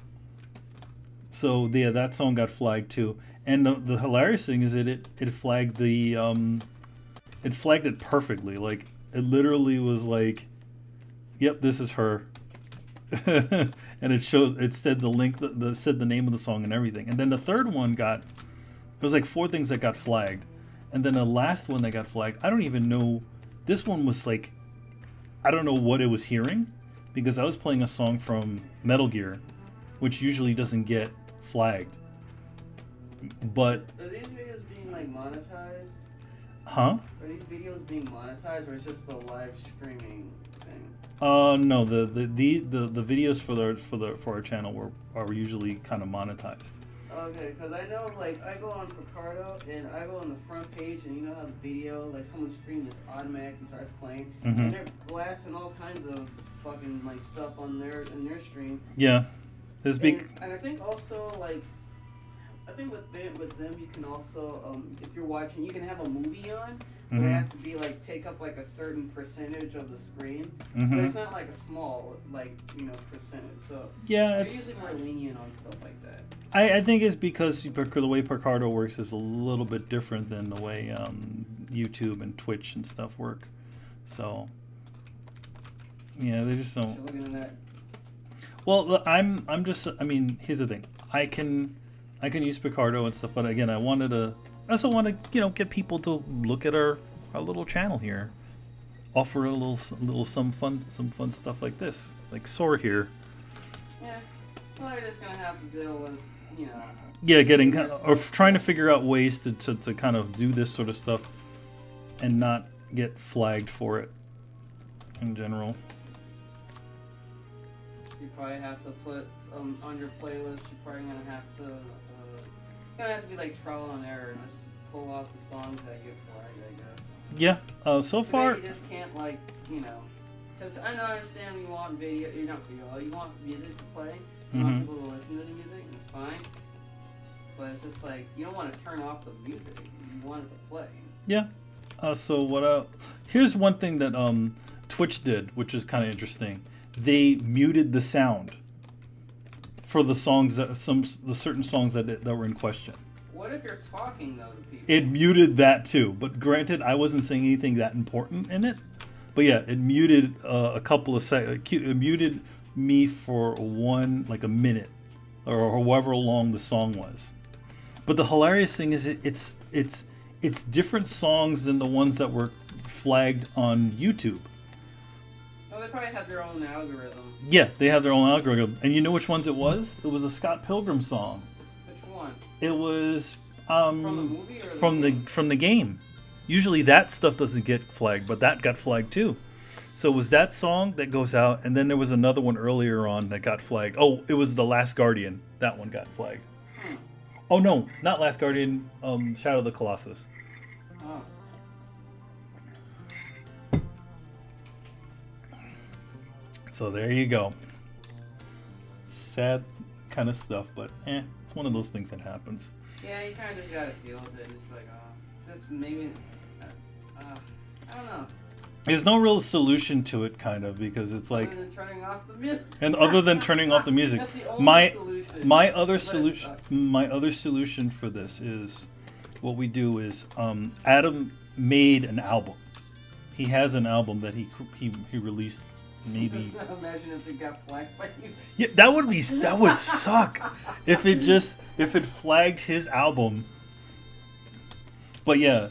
So yeah, that song got flagged too. And the hilarious thing is that it flagged it flagged it perfectly. Like it literally was like, "Yep, this is her," and it said the link, said the name of the song and everything. And then the third one there was like 4 things that got flagged, and then the last one that got flagged, I don't even know. This one was like, I don't know what it was hearing, because I was playing a song from Metal Gear, which usually doesn't get flagged. But are these videos being like monetized? Huh? Are these videos being monetized, or is just the live streaming thing? No, the videos for our channel are usually kind of monetized. Okay, because I know, like, I go on Picardo, and I go on the front page, and you know how the video, like, someone's screen just automatically starts playing, and they're blasting all kinds of fucking, like, stuff in their stream. Yeah. And I think also, like, with them, you can also, if you're watching, you can have a movie on, but it has to be, like, take up, like, a certain percentage of the screen, but it's not, like, a small, like, percentage, so yeah, they're usually more lenient on stuff like that. I think it's because the way Picardo works is a little bit different than the way YouTube and Twitch and stuff work. So yeah, they just don't. You're looking at that. Well, I'm just. I mean, here's the thing. I can use Picardo and stuff, but again, I also want to get people to look at our little channel here, offer a little some fun stuff like this, like Sora here. Yeah, well, they're just gonna have to deal with. Yeah, or trying to figure out ways to kind of do this sort of stuff and not get flagged for it in general. You probably have to put on your playlist. You're probably gonna have to be like trial and error and just pull off the songs that get flagged, I guess. Yeah. So far. You just can't because I understand you want video. You want music to play. You want people to listen to the music, and it's fine. But it's just like, you don't want to turn off the music. You want it to play. Yeah. So here's one thing that Twitch did, which is kind of interesting. They muted the sound for the songs the certain songs that were in question. What if you're talking though to people? It muted that too. But granted, I wasn't saying anything that important in it. But yeah, it muted a couple of seconds. It muted me for a minute, or however long the song was. But the hilarious thing is it's different songs than the ones that were flagged on YouTube. Oh, they probably have their own algorithm. Yeah, they have their own algorithm. And you know which ones it was? It was a Scott Pilgrim song. Which one? It was from the movie or from the game. Usually that stuff doesn't get flagged, but that got flagged too. So it was that song that goes out, and then there was another one earlier on that got flagged. Oh, it was The Last Guardian. That one got flagged. Oh no, not Last Guardian. Shadow of the Colossus. Oh. So there you go. Sad kind of stuff, but it's one of those things that happens. Yeah, you kind of just gotta deal with it. It's like, this maybe, I don't know. There's no real solution to it, kind of, because it's like. Other than turning off the music. And other than turning off the music, That's the only solution. my other solution for this is, what we do is, Adam made an album. He has an album that he released. Maybe. Imagine if it got flagged by you. Yeah, that would suck if it flagged his album. But yeah.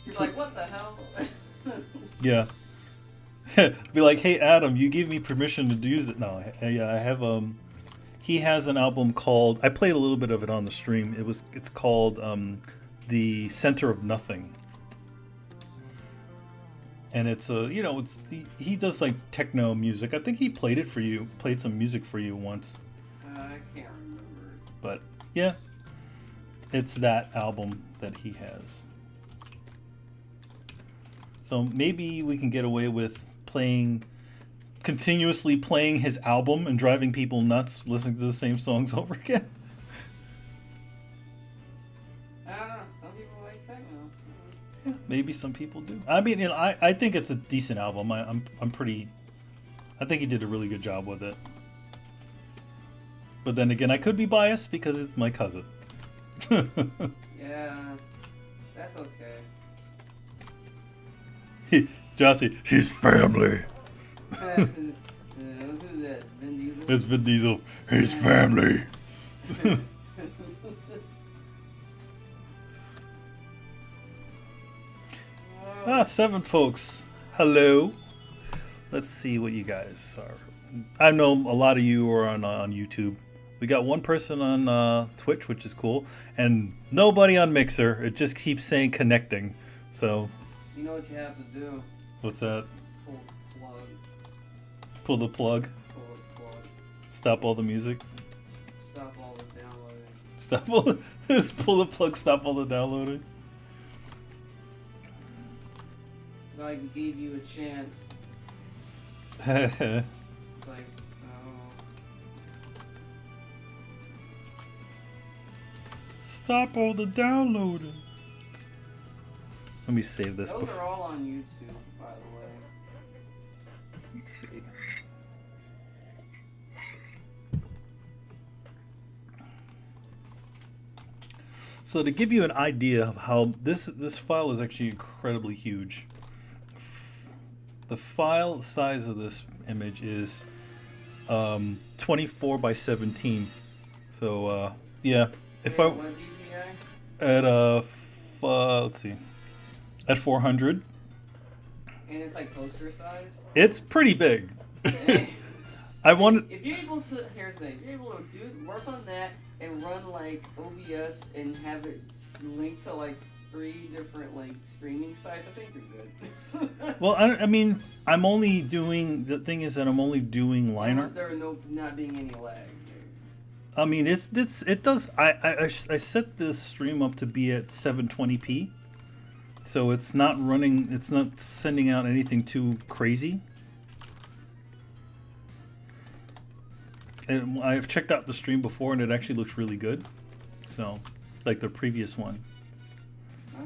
You're like, what the hell? Yeah. Be like, hey Adam, you gave me permission to use it. No, yeah, I have he has an album called, I played a little bit of it on the stream. It's called The Center of Nothing. And it's he does like techno music. I think he played some music for you once. I can't remember. But yeah, it's that album that he has. So maybe we can get away with continuously playing his album and driving people nuts listening to the same songs over again. I don't know. Some people like techno. Yeah, maybe some people do. I mean, I think it's a decent album. I think he did a really good job with it. But then again, I could be biased because it's my cousin. Yeah, that's okay. Jossie, he's family. Who's that? Vin Diesel? It's Vin Diesel. He's family. Seven folks. Hello. Let's see what you guys are. I know a lot of you are on YouTube. We got one person on Twitch, which is cool, and nobody on Mixer. It just keeps saying connecting. So. You know what you have to do? What's that? Pull the plug. Pull the plug. Pull the plug. Stop all the music. Stop all the downloading. Stop all the pull the plug. Stop all the downloading. If I gave you a chance. Like, oh. Stop all the downloading. Let me save this. Those are all on YouTube, by the way. Let's see. So to give you an idea of how this file is actually incredibly huge. The file size of this image is 24 by 17. So yeah, if What DPI? at let's see, at 400. And it's like poster size? It's pretty big. Hey, I wanted. if you're able to, here's the thing, if you're able to work on that and run like OBS and have it linked to like 3 different like streaming sites, I think you're good. Well, I mean, I'm only doing. The thing is that I'm only doing line art. There are not being any lag. I mean, it does. I set this stream up to be at 720p, so it's not running. It's not sending out anything too crazy. And I've checked out the stream before, and it actually looks really good. So, like the previous one.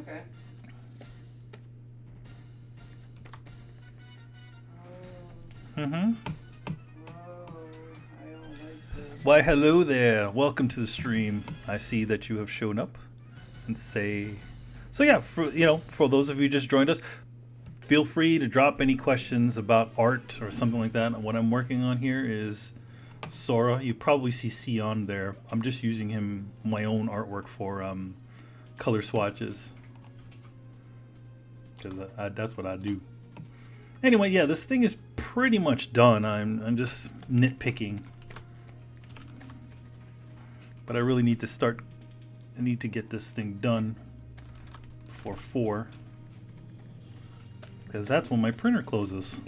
Okay. Mm-hmm. Oh, I don't like this. Why, hello there. Welcome to the stream. I see that you have shown up and say... So yeah, for those of you who just joined us, feel free to drop any questions about art or something like that. What I'm working on here is Sora. You probably see Sion there. I'm just using my own artwork for color swatches. Because that's what I do. Anyway, yeah, this thing is pretty much done. I'm just nitpicking. But I really need to get this thing done before 4. Because that's when my printer closes.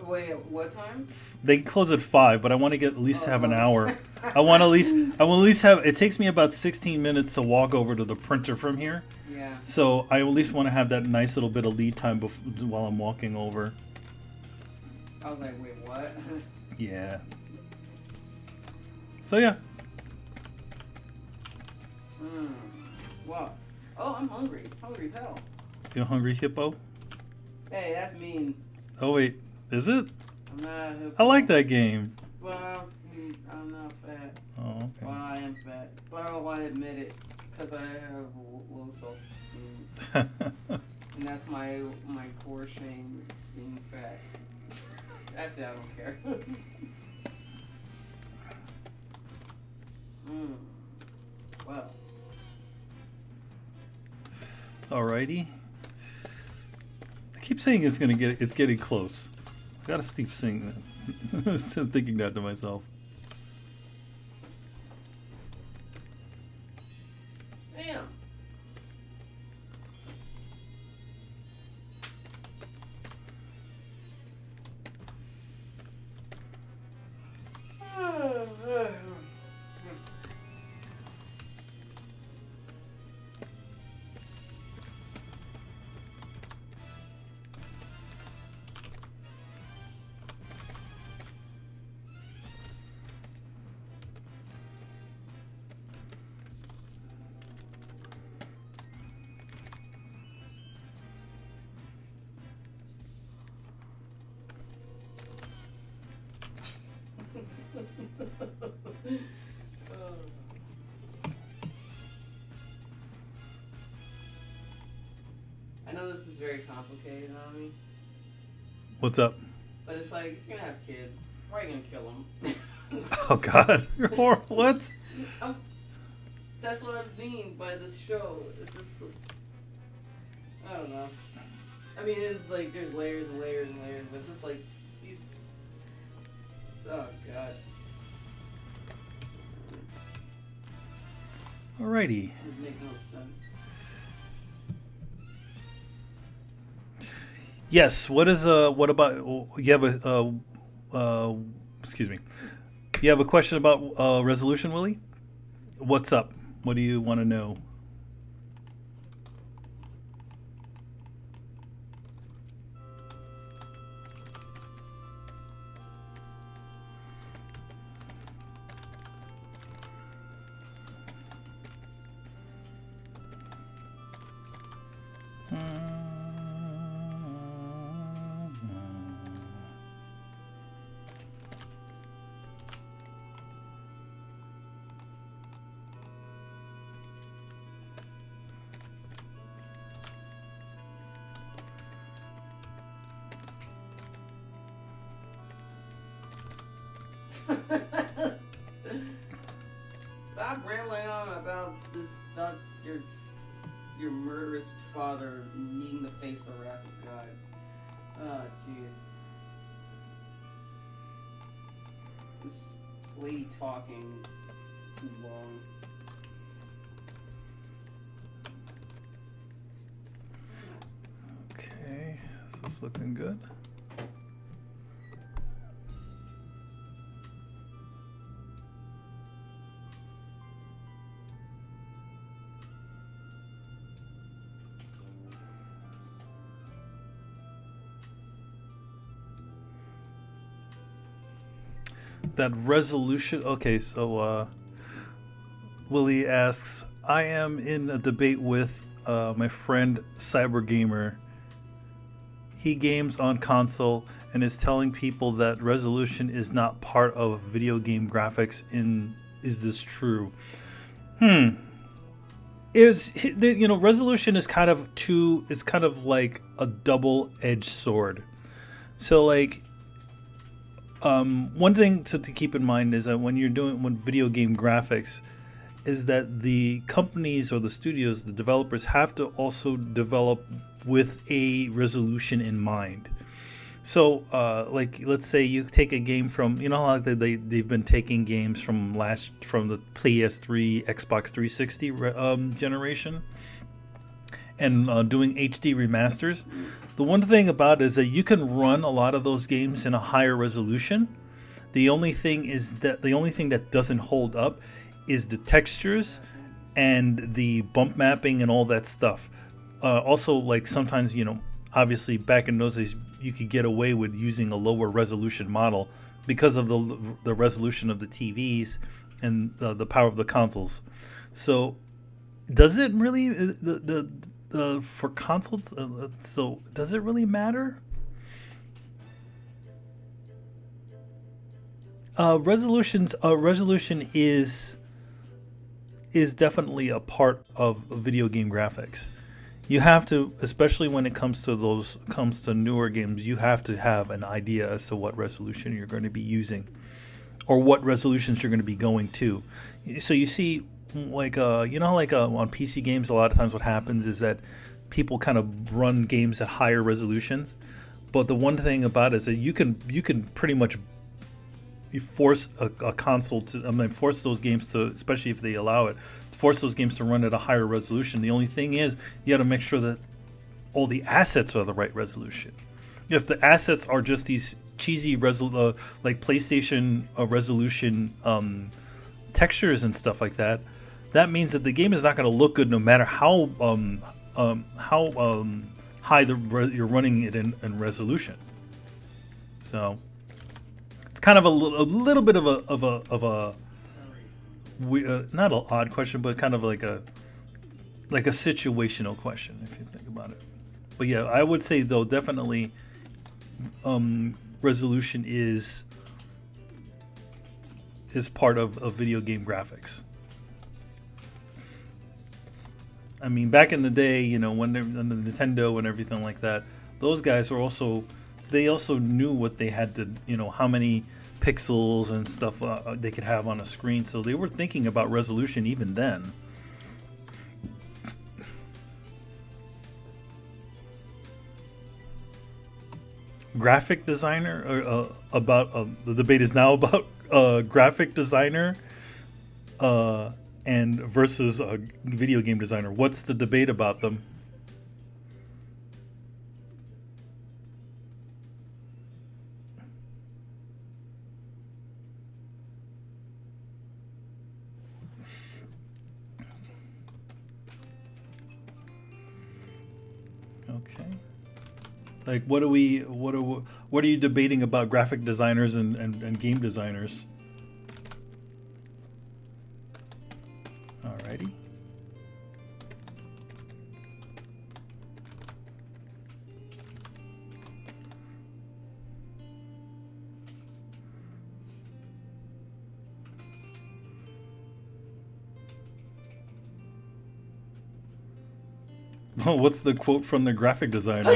Wait, what time? They close at 5, but I want to get at least have an nice. hour. I want at least have. It takes me about 16 minutes to walk over to the printer from here. Yeah. So I at least want to have that nice little bit of lead time while I'm walking over. I was like, wait, what? Yeah. So yeah. Wow. Oh, I'm hungry. Hungry as hell. You hungry hippo? Hey, that's mean. Oh wait, is it? I'm not a hippo. I like that game. Well, I'm not fat. Oh, okay. Well, I am fat. But I don't want to admit it because I have low self-esteem. And that's my core shame, being fat. Actually, I don't care. Well. Alrighty. I keep saying it's getting close. I gotta keep saying that. Thinking that to myself. Damn. I know this is very complicated on me, What's up? but it's like, you're gonna have kids. Why are you gonna kill them? Oh God! What? That's what I mean by this show. It's just, I don't know. I mean, it's like there's layers and layers and layers, but it's just like these. Oh God. Alrighty. It makes no sense. Yes. What about? You have excuse me. You have a question about resolution, Willie? What's up? What do you want to know? Stop rambling on about this, not your murderous father needing to face the wrath of God. Oh, jeez. This lady talking is too long. Okay, this is looking good. That resolution. Okay, so Willie asks, I am in a debate with my friend Cybergamer. He games on console and is telling people that resolution is not part of video game graphics. Is this true? Resolution is kind of like a double-edged sword. So like, one thing to keep in mind is that when video game graphics, is that the companies or the studios, the developers have to also develop with a resolution in mind. So, like, let's say you take a game from, how they've been taking games from the PS3, Xbox 360 generation, and doing HD remasters. The one thing about it is that you can run a lot of those games in a higher resolution. The only thing that doesn't hold up is the textures and the bump mapping and all that stuff. Also, like sometimes, obviously back in those days, you could get away with using a lower resolution model because of the resolution of the TVs and the power of the consoles. So, does it really the for consoles? So, does it really matter? Resolution is definitely a part of video game graphics. You have to, especially when it comes to newer games, you have to have an idea as to what resolution you're going to be using or what resolutions you're going to be going to. So you see, like on PC games, a lot of times what happens is that people kind of run games at higher resolutions. But the one thing about it is that you can pretty much force a console to, force those games to, especially if they allow it, force those games to run at a higher resolution. The only thing is you got to make sure that all the assets are the right resolution. If the assets are just these cheesy like PlayStation resolution textures and stuff like that, that means that the game is not going to look good no matter how high you're running it in resolution. So it's kind of a little bit of a not an odd question, but kind of like a situational question if you think about it. But yeah, I would say though definitely resolution is part of video game graphics. I mean, back in the day, when the Nintendo and everything like that, those guys were also knew what they had to, how many pixels and stuff they could have on a screen. So they were thinking about resolution even then. Graphic designer, about the debate is now about graphic designer and versus a video game designer. What's the debate about them? Okay. Like, what are you debating about graphic designers and game designers? Alrighty. Oh, what's the quote from the graphic designer?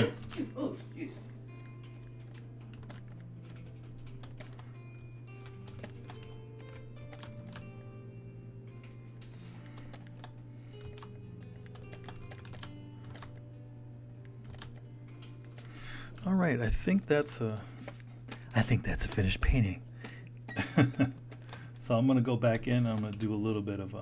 Oh, jeez. All right, I think that's a finished painting. So I'm gonna go back in. I'm gonna do a little bit of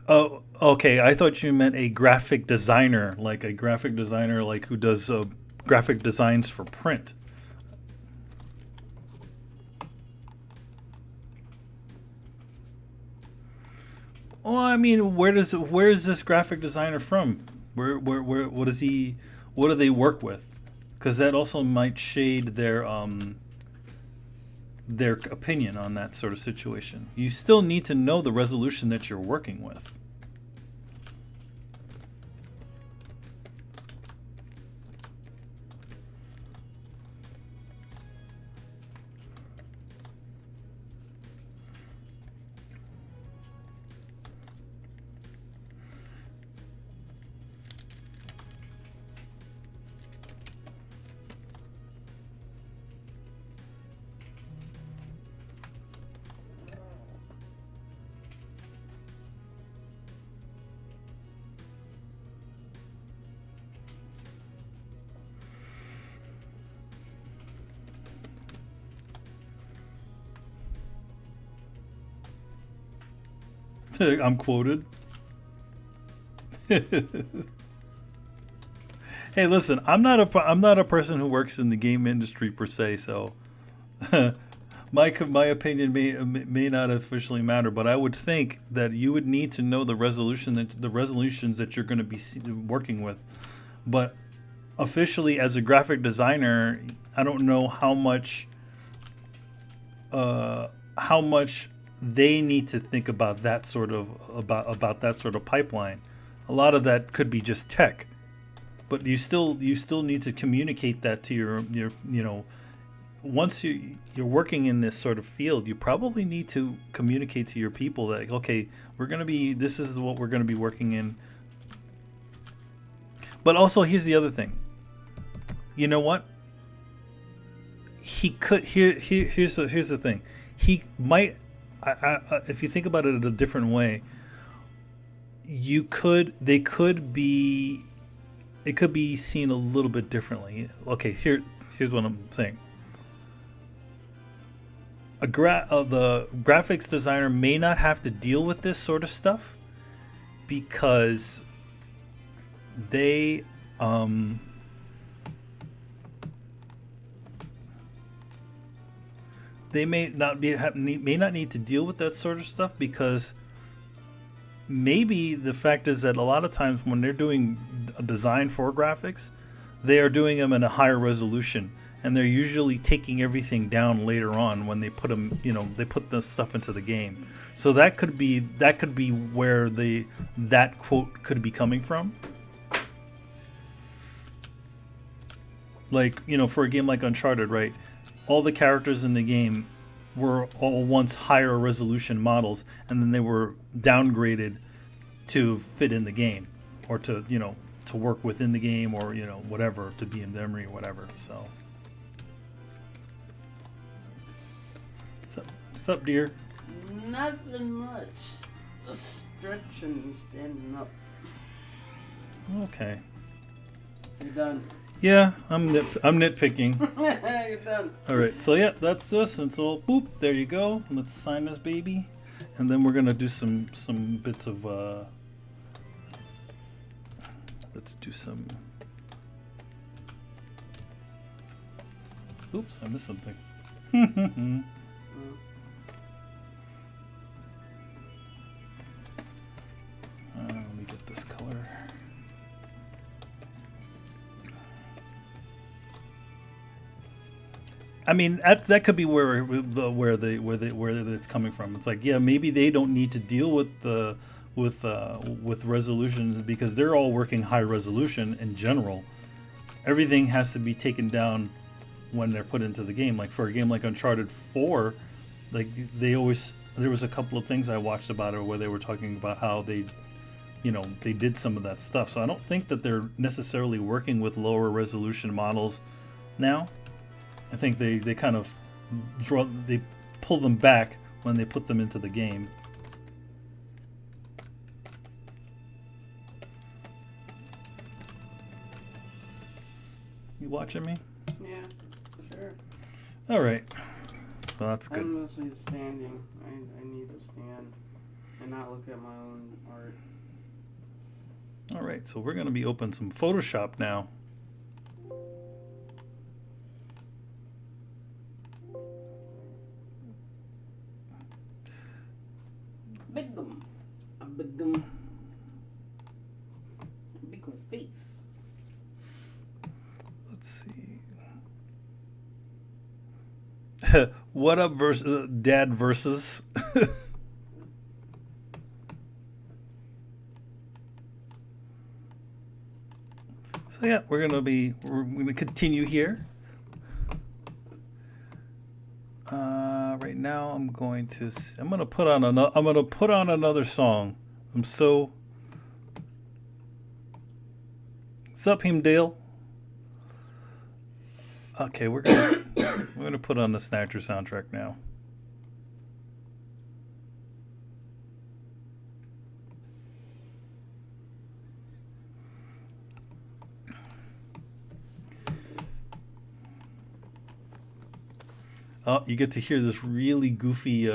Oh, okay. I thought you meant a graphic designer, like a graphic designer, like who does graphic designs for print. Well, I mean, where is this graphic designer from? What does he? What do they work with? Because that also might shade their opinion on that sort of situation. You still need to know the resolution that you're working with. I'm quoted. Hey, listen, I'm not a person who works in the game industry per se, so my opinion may not officially matter, but I would think that you would need to know the resolutions that you're going to be working with. But officially, as a graphic designer, I don't know how much they need to think about that sort of about that sort of pipeline. A lot of that could be just tech, but you still need to communicate that to your once you're working in this sort of field, you probably need to communicate to your people that, okay, this is what we're going to be working in. But also, here's the other thing. You know what? He could here's the thing. He might, if you think about it in a different way, it could be seen a little bit differently. Okay, here's what I'm saying. The graphics designer may not have to deal with this sort of stuff because they may not need to deal with that sort of stuff, because maybe the fact is that a lot of times when they're doing a design for graphics, they are doing them in a higher resolution, and they're usually taking everything down later on when they put them, they put the stuff into the game. So that could be where that quote could be coming from. Like, for a game like Uncharted, right? All the characters in the game were all once higher resolution models, and then they were downgraded to fit in the game, or to work within the game, or whatever, to be in memory or whatever. So what's up, dear? Nothing much. Just stretching and standing up. Okay. You're done. Yeah, I'm nitpicking. You're done. All right, so yeah, that's this, and so boop, there you go. Let's sign this baby, and then we're gonna do some bits of. Let's do some. Oops, I missed something. Let me get this color. I mean, that could be where it's coming from. It's like, yeah, maybe they don't need to deal with resolutions because they're all working high resolution in general. Everything has to be taken down when they're put into the game. Like for a game like Uncharted 4, like there was a couple of things I watched about it where they were talking about how they did some of that stuff. So I don't think that they're necessarily working with lower resolution models now. I think they kind of pull them back when they put them into the game. You watching me? Yeah, for sure. All right, so that's good. I'm mostly standing. I need to stand and not look at my own art. All right, so we're going to be opening some Photoshop now. A big face. Let's see. What up, Dad versus? So yeah, we're gonna continue here. Right now, I'm gonna put on another song. What's up, Himdale? Okay, we're gonna put on the Snatcher soundtrack now. Oh, you get to hear this really goofy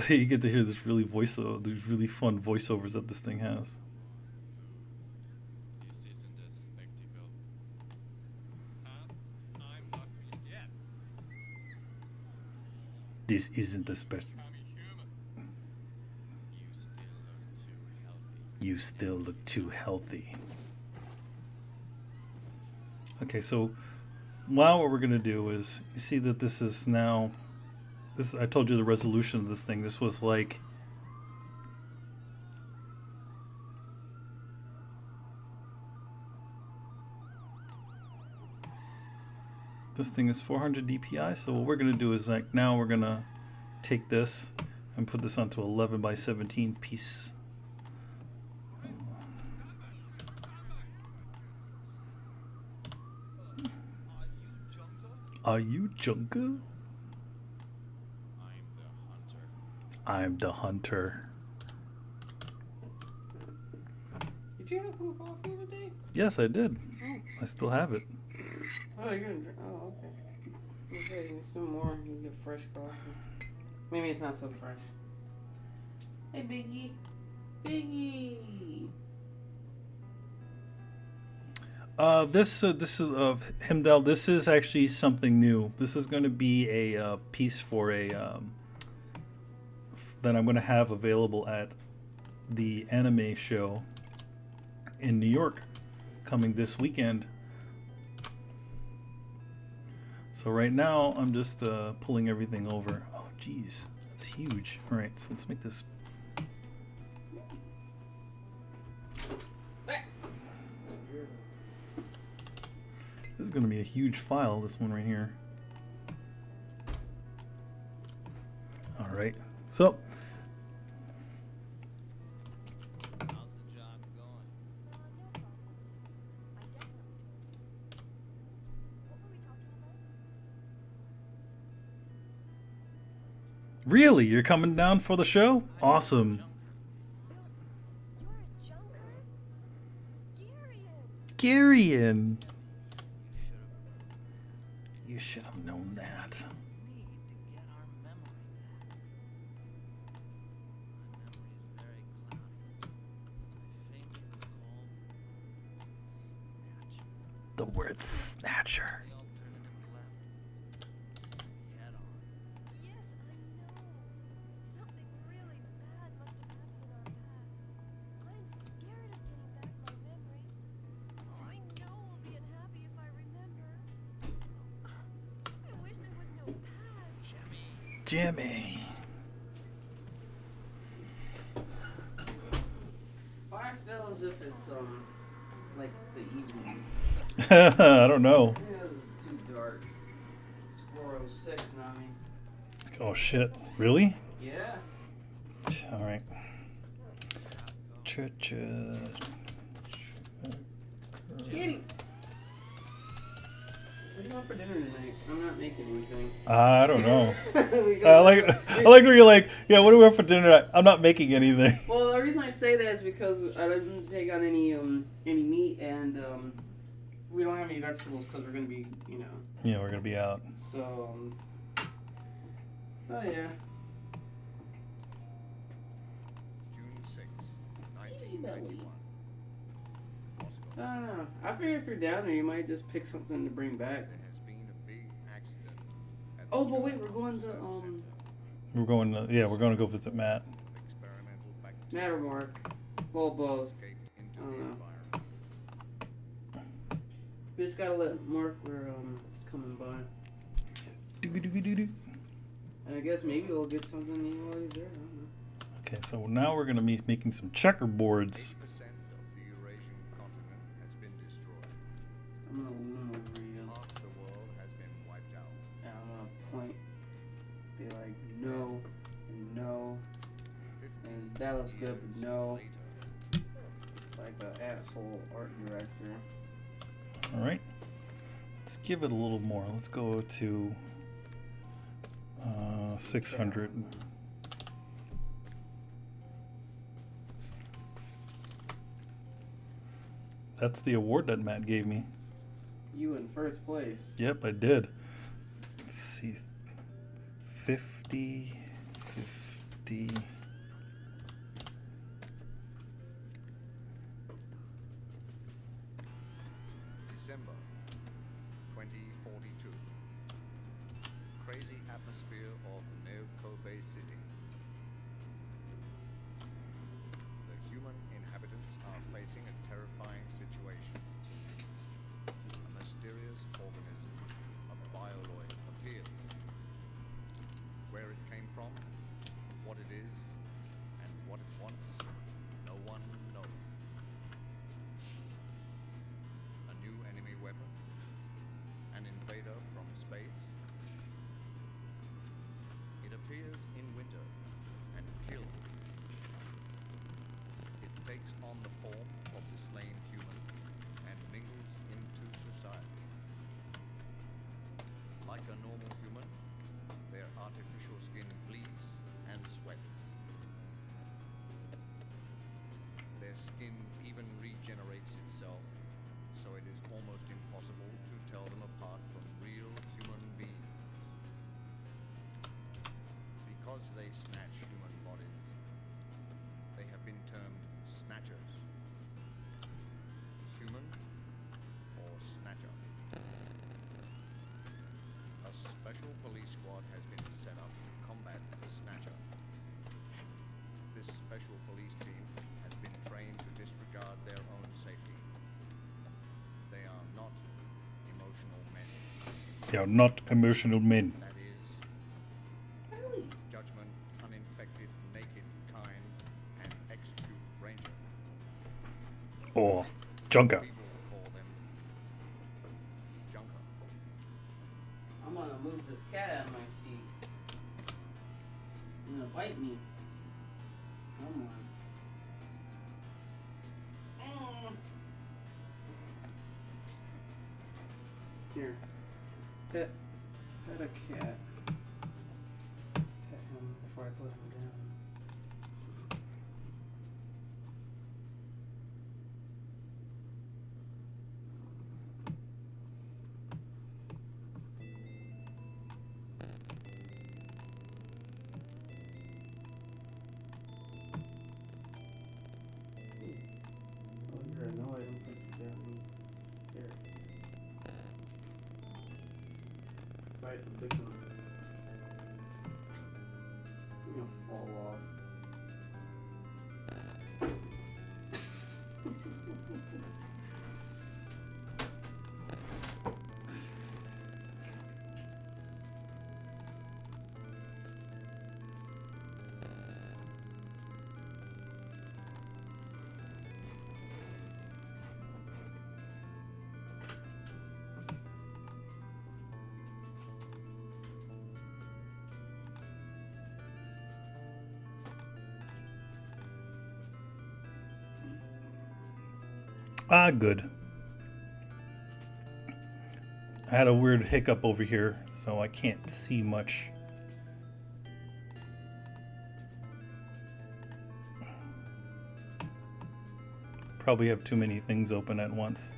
You get to hear this really these really fun voiceovers that this thing has. This isn't a spectacle. You still look too healthy. Okay, so now what we're gonna do is, you see that this is now, this, I told you the resolution of this thing. This was like, this thing is 400 DPI. So what we're gonna do is, like, now we're gonna take this and put this onto 11 by 17 piece. Are you Jungle? I'm the hunter. Did you have some coffee today? Yes, I did. Oh. I still have it. Oh, you're gonna drink. Oh, okay. Okay, some more. You get fresh coffee. Maybe it's not so fresh. Hey, Biggie. Biggie. This is Himdall. This is actually something new. This is going to be a piece for a that I'm going to have available at the anime show in New York coming this weekend. So right now I'm just pulling everything over. Oh, geez, that's huge. All right, so let's make this. This is going to be a huge file, this one right here. All right, so really, you're coming down for the show? Awesome. Garion. You should have known that. The word snatcher. Jimmy. I feel as if it's like the evening. I don't know. Yeah, it's too dark. It's 4:06 now. Oh shit! Really? Yeah. All right. Church. Kitty. What do you want for dinner tonight? I'm not making anything. I don't know. I like where you're like, yeah. What do we have for dinner tonight? I'm not making anything. Well, the reason I say that is because I didn't take on any meat, and we don't have any vegetables because we're gonna be, Yeah, we're gonna be out. So, oh yeah. June 6th, 1991. I don't know. I figure if you're down there, you might just pick something to bring back. There has been a big accident. Oh, but wait, we're going to We're going to, yeah, we're going to go visit Matt. Mattermark. Well, both. I don't know. We just gotta let Mark. We're coming by. Doo-doo-doo-doo-doo. And I guess maybe we'll get something while he's there. I don't know. Okay, so now we're gonna be making some checkerboards. 80% of the Eurasian continent has been destroyed. I'm gonna loom over you. Half the world has been wiped out. And I'm gonna point. Be like, no, and no. 50 And that looks good, but no. later, Like an asshole art director. All right, let's give it a little more. Let's go to 600. That's the award that Matt gave me. You in first place. Yep, I did. Let's see. 50, D. December 2042. Crazy atmosphere of Neo-Kobe City. The human inhabitants are facing a terrifying situation. A mysterious organism, a bioloid, appeared. Where it came from, what it is, and what it wants, no one knows. A new enemy weapon? An invader from space? It appears in winter and kills. It takes on the form of the slain human and mingles into society. Like a normal human, their artificial skin bleeds and sweats. Their skin even regenerates itself, so it is almost impossible to tell them apart from real human beings. Because they snatch human bodies, they have been termed snatchers. Human or snatcher. A special police squad has been set up to combat the snatcher. This special police team has been trained to disregard their own safety. They are not emotional men. They are not emotional men. That is, Really? judgment, uninfected, naked, kind, and execute ranger. Or Junker. People call them junker. I'm gonna move this cat out of my seat. It's gonna bite me. Come on. Here. Pet a cat. Pet him before I put him down. Oh, you're annoyed. I'm putting you down. Here. Right, the big one. You're gonna fall off. Ah, good. I had a weird hiccup over here, so I can't see much. Probably have too many things open at once.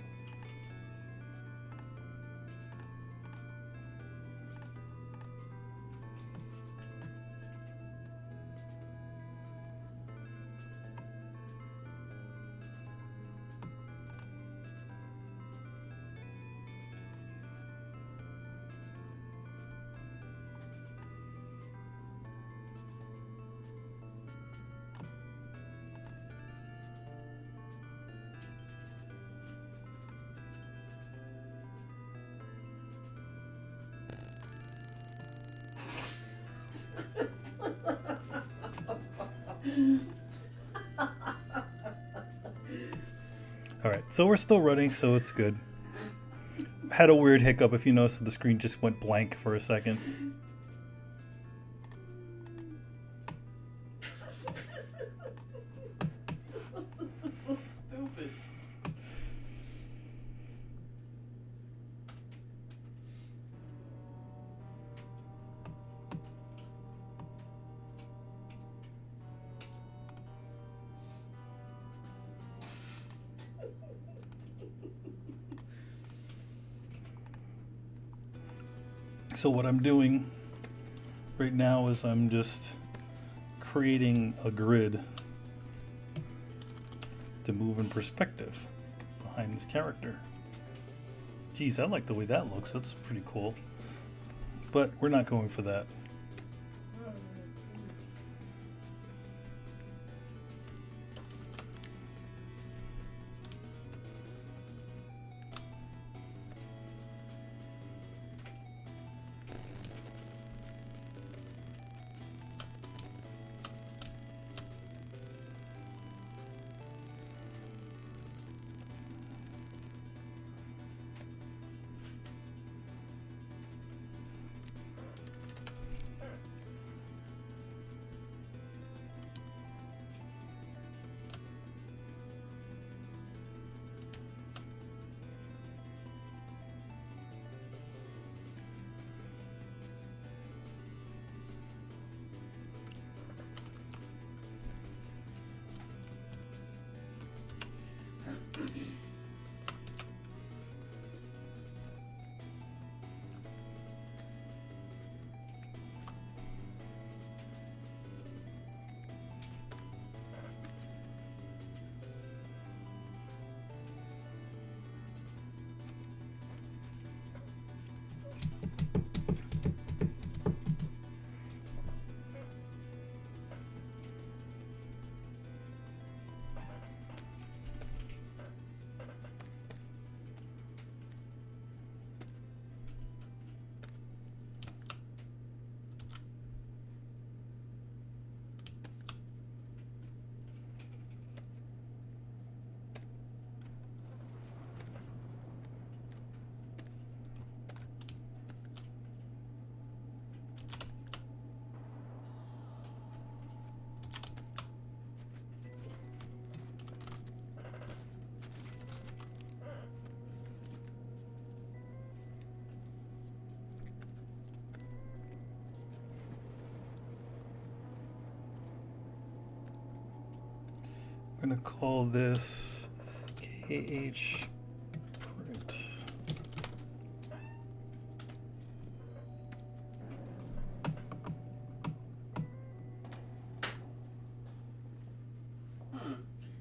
Alright, so we're still running, so it's good. Had a weird hiccup, if you noticed, the screen just went blank for a second. This is so stupid. So what I'm doing right now is I'm just creating a grid to move in perspective behind this character. Geez, I like the way that looks. That's pretty cool. But we're not going for that. I'm gonna call this KH print.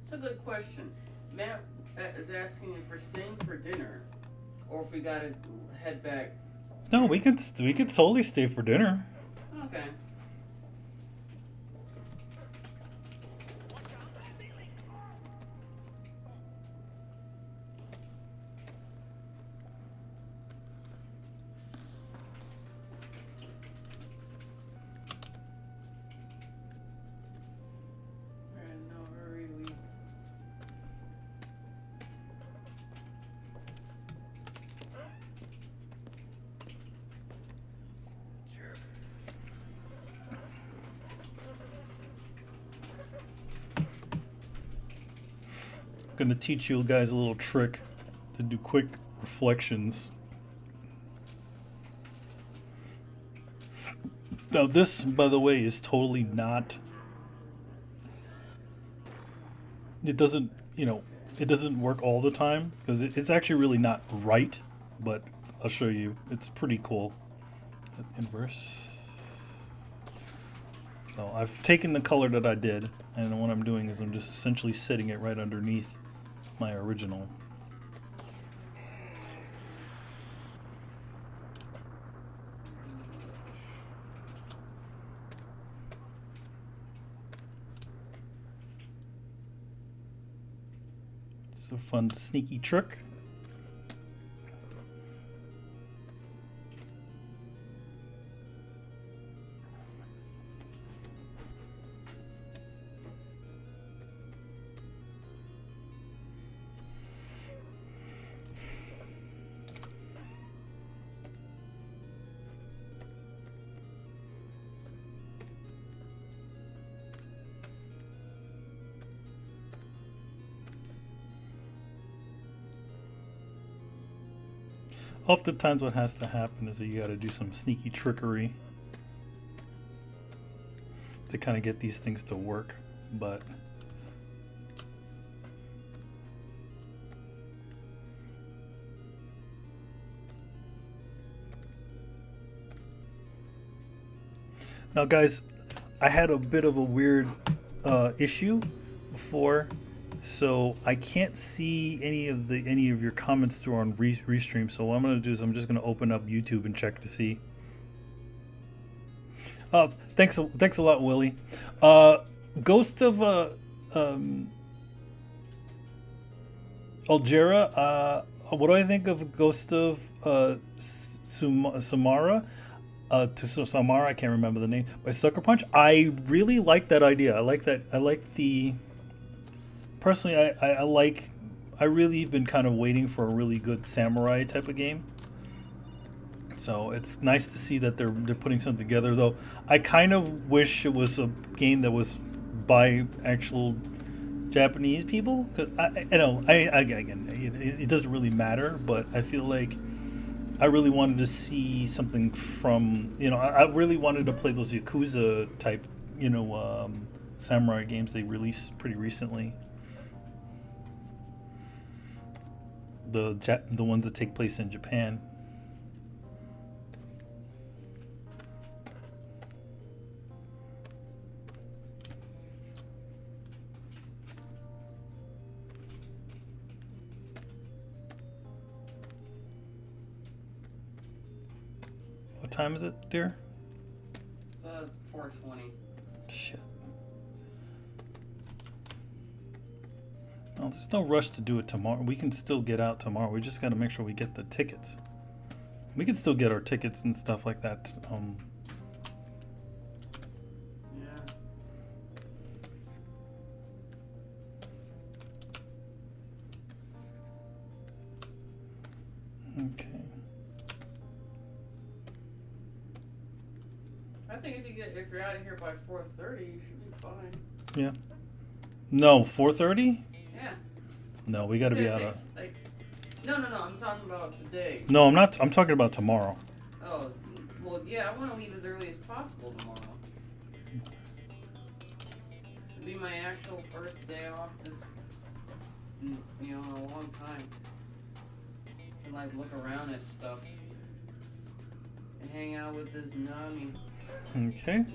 It's a good question. Matt is asking if we're staying for dinner, or if we gotta head back. No, we could totally stay for dinner. Okay. I'm gonna teach you guys a little trick to do quick reflections. Now this, by the way, is totally not, it doesn't, it doesn't work all the time because it's actually really not right, but I'll show you. It's pretty cool. Inverse. So I've taken the color that I did, and what I'm doing is I'm just essentially setting it right underneath my original. It's a fun, sneaky trick. Oftentimes what has to happen is that you got to do some sneaky trickery to kind of get these things to work, but now guys, I had a bit of a weird issue before, so I can't see any of your comments through on restream. So what I'm gonna do is I'm just gonna open up YouTube and check to see. Thanks a lot, Willie. Ghost of Algera. What do I think of Ghost of Samara? Samara, I can't remember the name. By Sucker Punch. I really like that idea. I like that. I like the. Personally, I like. I really been kind of waiting for a really good samurai type of game. So it's nice to see that they're putting something together. Though I kind of wish it was a game that was by actual Japanese people. Cause again, it doesn't really matter. But I feel like I really wanted to see something from I really wanted to play those Yakuza type samurai games they released pretty recently. The ones that take place in Japan. What time is it, dear? It's 4:20. Shit. No, there's no rush to do it tomorrow. We can still get out tomorrow. We just got to make sure we get the tickets. We can still get our tickets and stuff like that. Yeah. Okay. I think if you're out of here by 4:30, you should be fine. Yeah. No, 4:30? Yeah. No, we got to be out of. No. I'm talking about today. No, I'm not. I'm talking about tomorrow. Oh, well, yeah. I want to leave as early as possible tomorrow. It'll be my actual first day off this, in a long time. And look around at stuff and hang out with this Nami. Okay.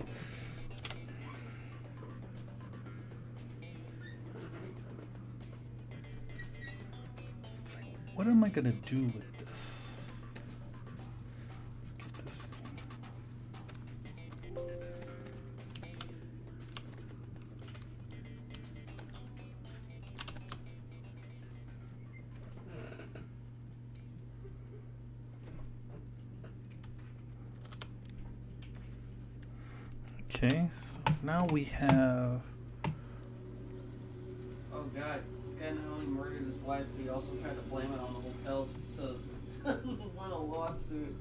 It's like, what am I gonna do with this? Let's get this. Okay, so now we have. Oh God, this guy not only murdered his wife, but he also tried to blame it on the hotel to win a lawsuit.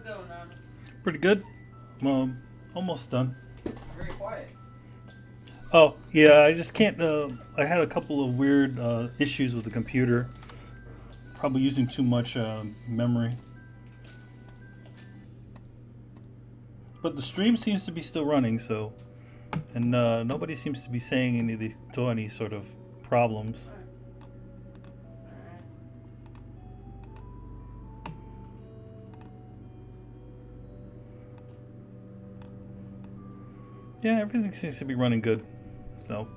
it going on? Pretty good. Almost done. Very quiet. Oh, yeah, I just can't. I had a couple of weird issues with the computer. Probably using too much memory. But the stream seems to be still running, so. And nobody seems to be saying any sort of problems. Yeah, everything seems to be running good. So.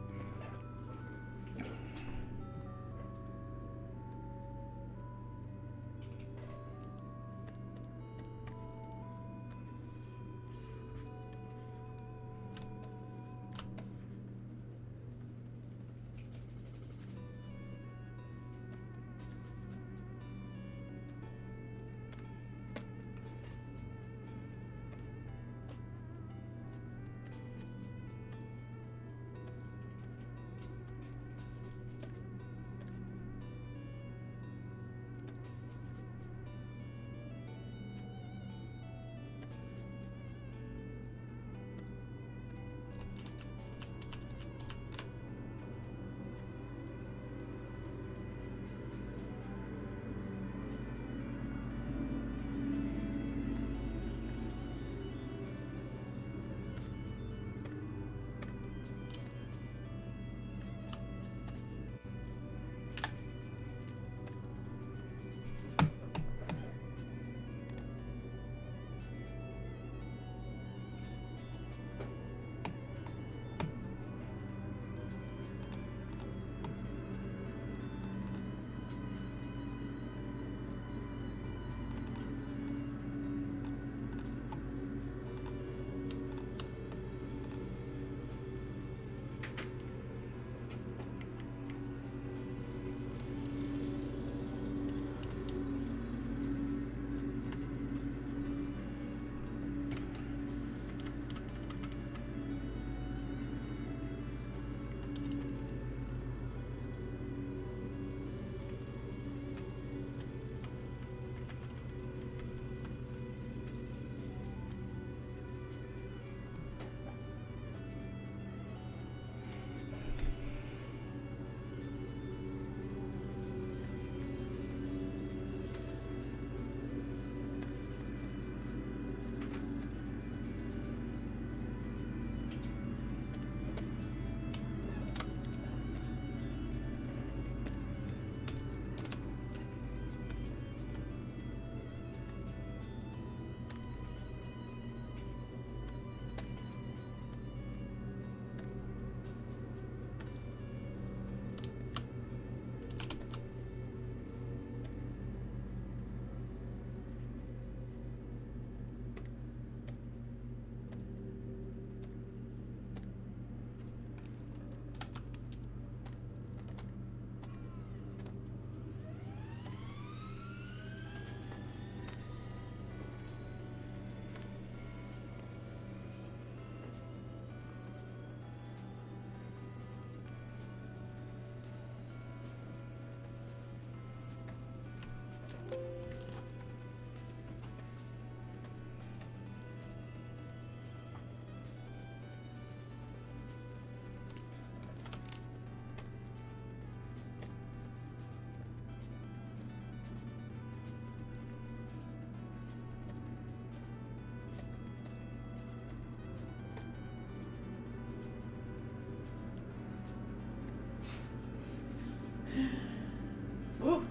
Woo!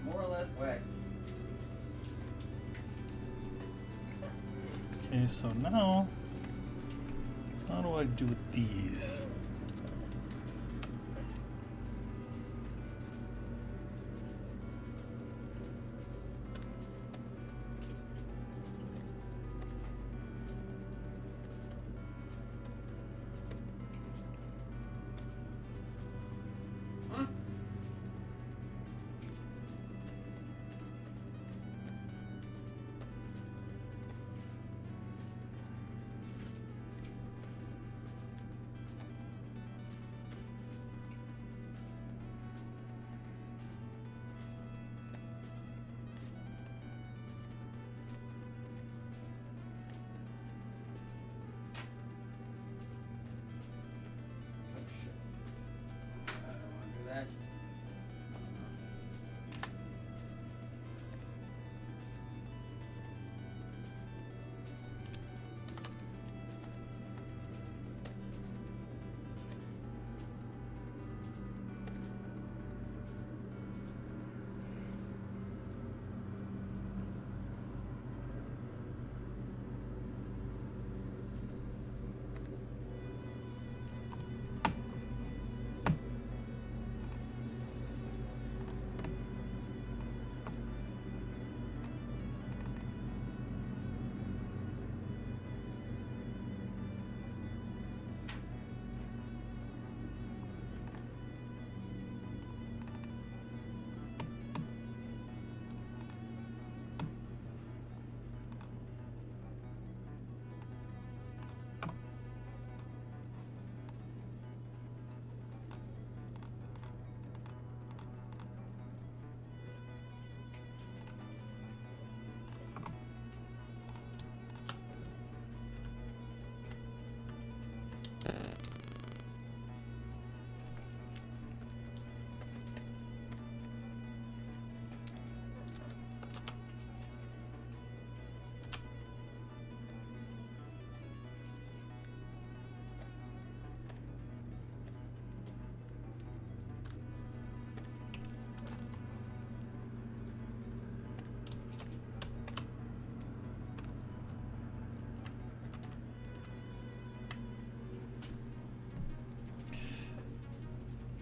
More or less whack. Okay, so now, how do I do with these?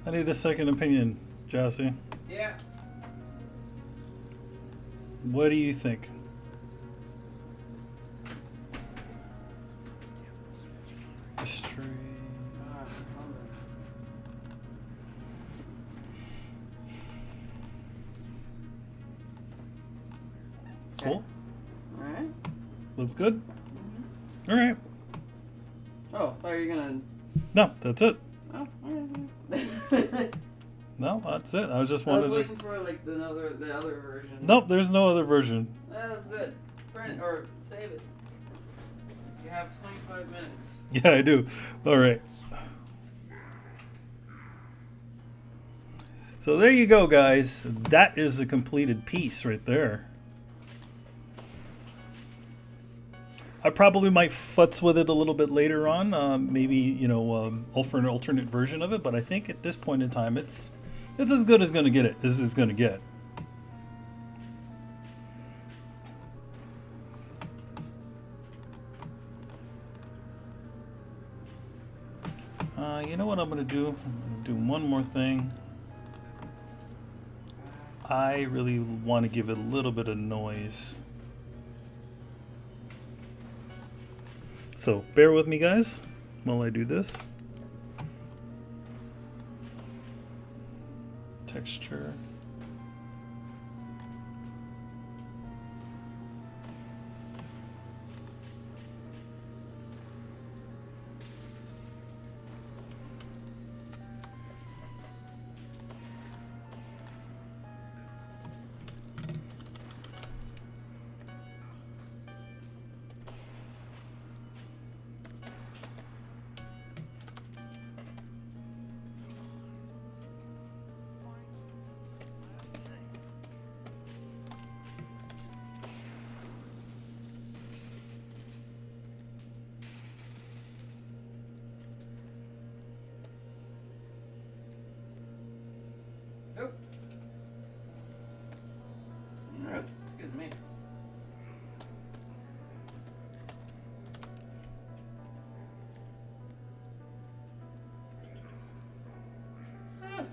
I need a second opinion, Jossie. Yeah. What do you think? History. Ah, hold on. Cool. Alright. Looks good. All right. Oh, thought you were gonna. No, that's it. Oh, alright. No, that's it. I was just I was wanted waiting to. for like the other version. Nope, there's no other version. That was good. Print or save it. You have 25 minutes. Yeah, I do. All right. So there you go, guys. That is a completed piece right there. I probably might futz with it a little bit later on. Maybe, you know, offer an alternate version of it. But I think at this point in time, it's as good as going to get it. This is going to get. You know what I'm going to do? I'm going to do one more thing. I really want to give it a little bit of noise. So bear with me, guys, while I do this. Texture. Nope. Alright, excuse me. Ah.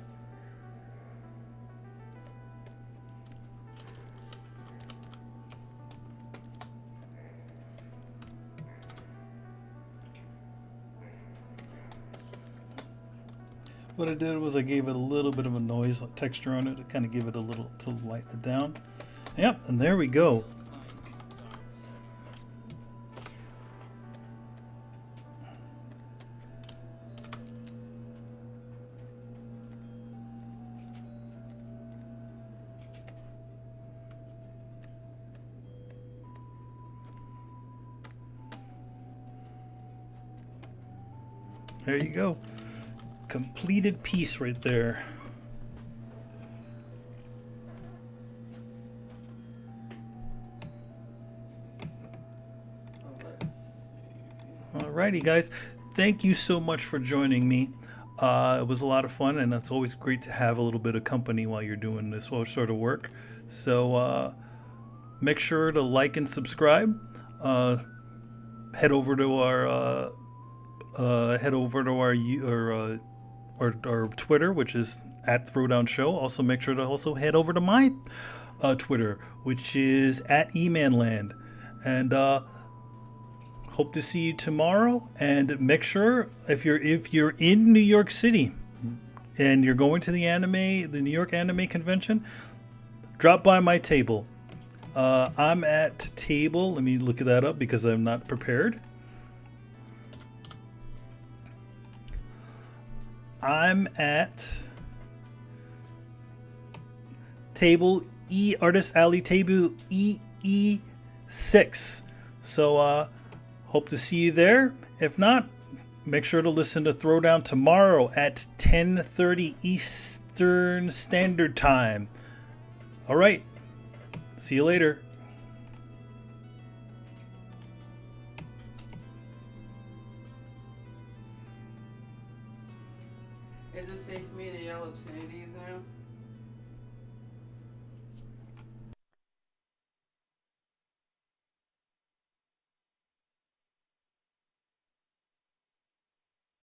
What I did was I gave it a little bit of a noise texture on it to kind of give it a little to lighten it down. Yep, and there we go. There you go. Completed piece right there. Alrighty, guys. Thank you so much for joining me. It was a lot of fun, and it's always great to have a little bit of company while you're doing this sort of work. So make sure to like and subscribe. Head over to our our Twitter, which is at Throwdown Show. Also, make sure to also head over to my Twitter, which is at emanland. And hope to see you tomorrow. And make sure if you're in New York City and you're going to the New York Anime Convention, drop by my table. I'm at table. Let me look that up because I'm not prepared. I'm at table E Artist Alley table EE6. So hope to see you there. If not, make sure to listen to Throwdown tomorrow at 10:30 Eastern Standard Time. All right. See you later.